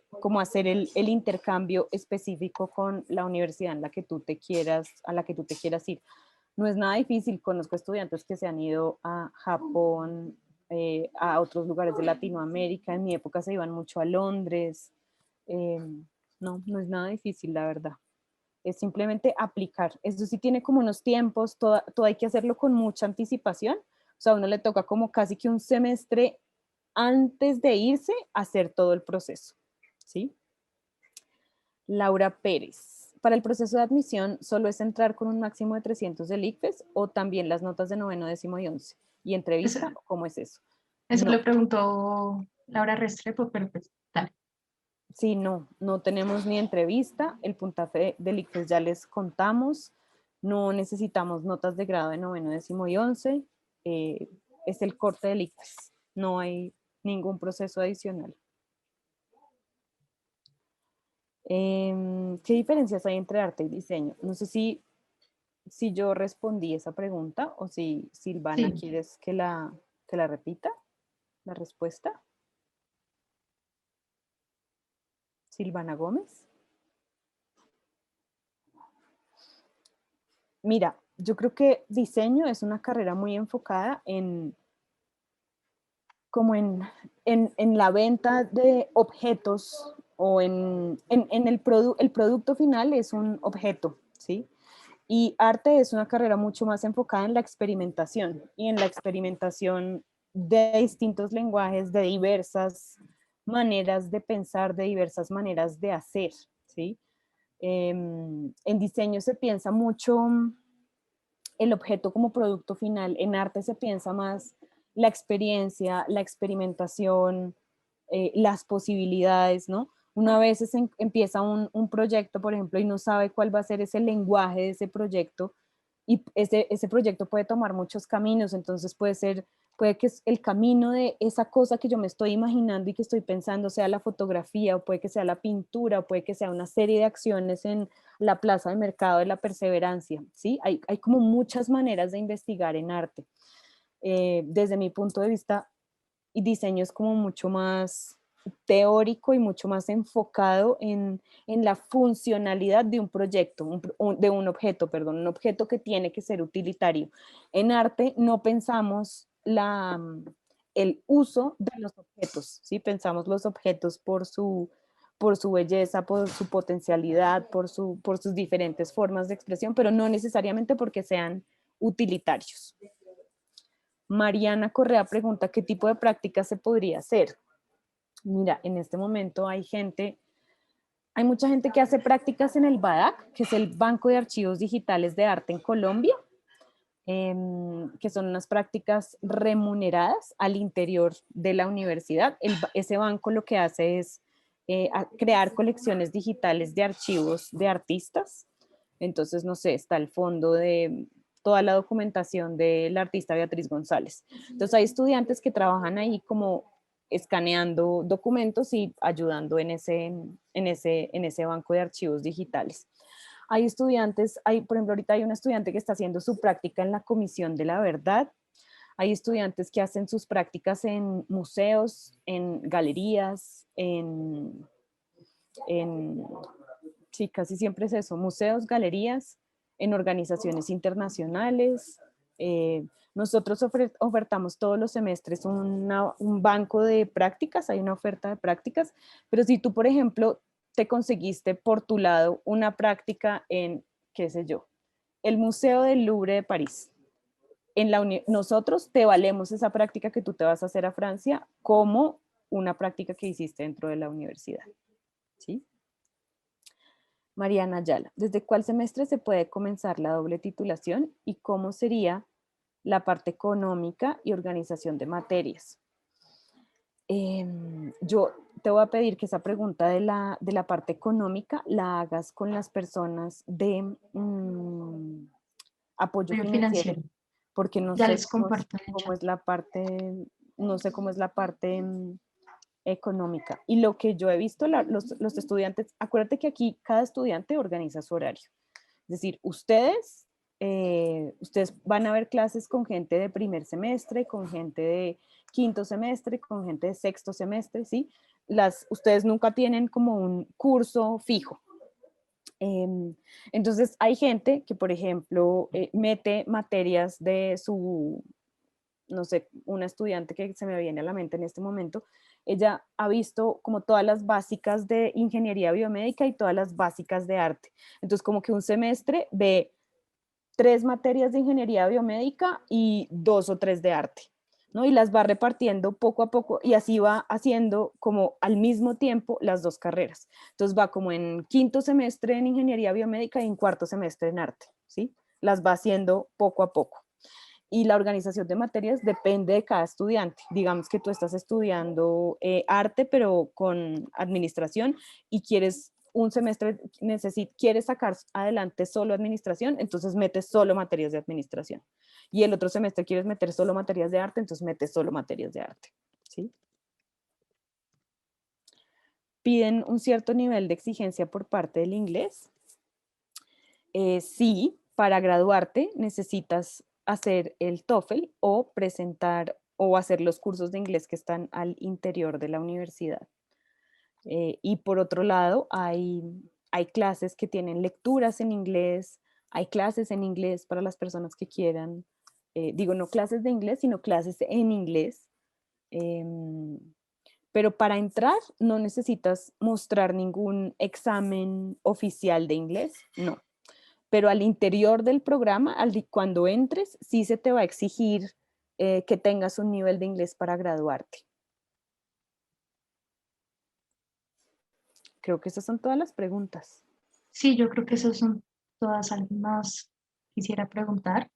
Speaker 2: cómo hacer el intercambio específico con la universidad en la que a la que tú te quieras ir. No es nada difícil. Conozco estudiantes que se han ido a Japón, a otros lugares de Latinoamérica. En mi época se iban mucho a Londres. No es nada difícil, la verdad. Es simplemente aplicar. Eso sí tiene como unos tiempos, todo hay que hacerlo con mucha anticipación. O sea, a uno le toca como casi que un semestre antes de irse a hacer todo el proceso, ¿sí? Laura Pérez. Para el proceso de admisión, ¿solo es entrar con un máximo de 300 del ICFES o también las notas de noveno, décimo y 11? ¿Y entrevista?
Speaker 1: Eso,
Speaker 2: ¿Cómo es eso?
Speaker 1: eso
Speaker 2: No.
Speaker 1: le preguntó Laura Restrepo, pero pues, dale.
Speaker 2: Sí, no tenemos ni entrevista, el puntaje del ICFES ya les contamos, no necesitamos notas de grado de noveno, décimo y 11, es el corte del ICFES, no hay ningún proceso adicional. ¿Qué diferencias hay entre arte y diseño? No sé si yo respondí esa pregunta o si Silvana
Speaker 1: Sí.
Speaker 2: quieres que la repita, la respuesta. Silvana Gómez. Mira, yo creo que diseño es una carrera muy enfocada en la venta de objetos o en el producto final es un objeto, ¿sí? Y arte es una carrera mucho más enfocada en la experimentación y en la experimentación de distintos lenguajes, de diversas maneras de pensar, de diversas maneras de hacer, ¿sí? En diseño se piensa mucho el objeto como producto final, en arte se piensa más la experiencia, la experimentación, las posibilidades, ¿no? Una vez empieza un proyecto, por ejemplo, y no sabe cuál va a ser ese lenguaje de ese proyecto, y ese proyecto puede tomar muchos caminos, entonces puede que el camino de esa cosa que yo me estoy imaginando y que estoy pensando sea la fotografía, o puede que sea la pintura, o puede que sea una serie de acciones en la plaza de mercado de la perseverancia, ¿sí? Hay como muchas maneras de investigar en arte. Desde mi punto de vista, y diseño es como mucho más teórico y mucho más enfocado en la funcionalidad de un proyecto, de un objeto, perdón, un objeto que tiene que ser utilitario. En arte no pensamos el uso de los objetos, ¿sí? Pensamos los objetos por su belleza, por su potencialidad, por sus diferentes formas de expresión, pero no necesariamente porque sean utilitarios. Mariana Correa pregunta qué tipo de práctica se podría hacer. Mira, en este momento hay mucha gente que hace prácticas en el BADAC, que es el Banco de Archivos Digitales de Arte en Colombia, que son unas prácticas remuneradas al interior de la universidad. Ese banco lo que hace es crear colecciones digitales de archivos de artistas. Entonces, no sé, está el fondo de toda la documentación de la artista Beatriz González. Entonces, hay estudiantes que trabajan ahí como escaneando documentos y ayudando en ese banco de archivos digitales. Hay estudiantes, por ejemplo, ahorita hay un estudiante que está haciendo su práctica en la Comisión de la Verdad. Hay estudiantes que hacen sus prácticas en museos, en galerías, sí, casi siempre es eso, museos, galerías, en organizaciones internacionales. Nosotros ofertamos todos los semestres un banco de prácticas, hay una oferta de prácticas, pero si tú, por ejemplo, te conseguiste por tu lado una práctica en, qué sé yo, el Museo del Louvre de París, nosotros te valemos esa práctica que tú te vas a hacer a Francia como una práctica que hiciste dentro de la universidad, ¿sí? Mariana Ayala, ¿desde cuál semestre se puede comenzar la doble titulación y cómo sería la parte económica y organización de materias? Yo te voy a pedir que esa pregunta de la parte económica la hagas con las personas de apoyo financiero, porque no
Speaker 1: Ya
Speaker 2: sé
Speaker 1: les comparto en el
Speaker 2: cómo
Speaker 1: chat.
Speaker 2: es la parte, no sé cómo es la parte económica. Y lo que yo he visto, los estudiantes, acuérdate que aquí cada estudiante organiza su horario. Es decir, ustedes van a ver clases con gente de primer semestre, con gente de quinto semestre, con gente de sexto semestre, ¿sí? Ustedes nunca tienen como un curso fijo. Entonces, hay gente que, por ejemplo, mete materias de no sé, una estudiante que se me viene a la mente en este momento, ella ha visto como todas las básicas de ingeniería biomédica y todas las básicas de arte. Entonces, como que un semestre ve 3 materias de ingeniería biomédica y 2 o 3 de arte, ¿no? Y las va repartiendo poco a poco y así va haciendo como al mismo tiempo las 2 carreras. Entonces va como en quinto semestre en ingeniería biomédica y en cuarto semestre en arte, ¿sí? Las va haciendo poco a poco. Y la organización de materias depende de cada estudiante. Digamos que tú estás estudiando arte, pero con administración, y quieres un semestre, quieres sacar adelante solo administración, entonces metes solo materias de administración. Y el otro semestre quieres meter solo materias de arte, entonces metes solo materias de arte. ¿Sí? Piden un cierto nivel de exigencia por parte del inglés. Sí, para graduarte necesitas hacer el TOEFL o presentar o hacer los cursos de inglés que están al interior de la universidad. Y por otro lado, hay clases que tienen lecturas en inglés, hay clases en inglés para las personas que quieran, digo, no clases de inglés, sino clases en inglés. Pero para entrar no necesitas mostrar ningún examen oficial de inglés, no. Pero al interior del programa, cuando entres, sí se te va a exigir que tengas un nivel de inglés para graduarte. Creo que esas son todas las preguntas.
Speaker 1: Sí, yo creo que esas son todas. ¿Alguien más quisiera preguntar?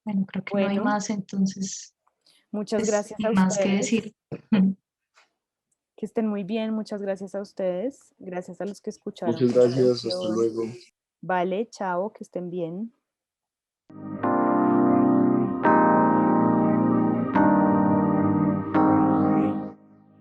Speaker 1: Bueno, creo que no hay más, entonces,
Speaker 2: muchas
Speaker 1: pues,
Speaker 2: gracias a
Speaker 1: sin más que
Speaker 2: ustedes.
Speaker 1: decir.
Speaker 2: Que estén muy bien, muchas gracias a ustedes, gracias a los que escucharon.
Speaker 7: Muchas gracias, hasta luego.
Speaker 2: Vale, chao, que estén bien.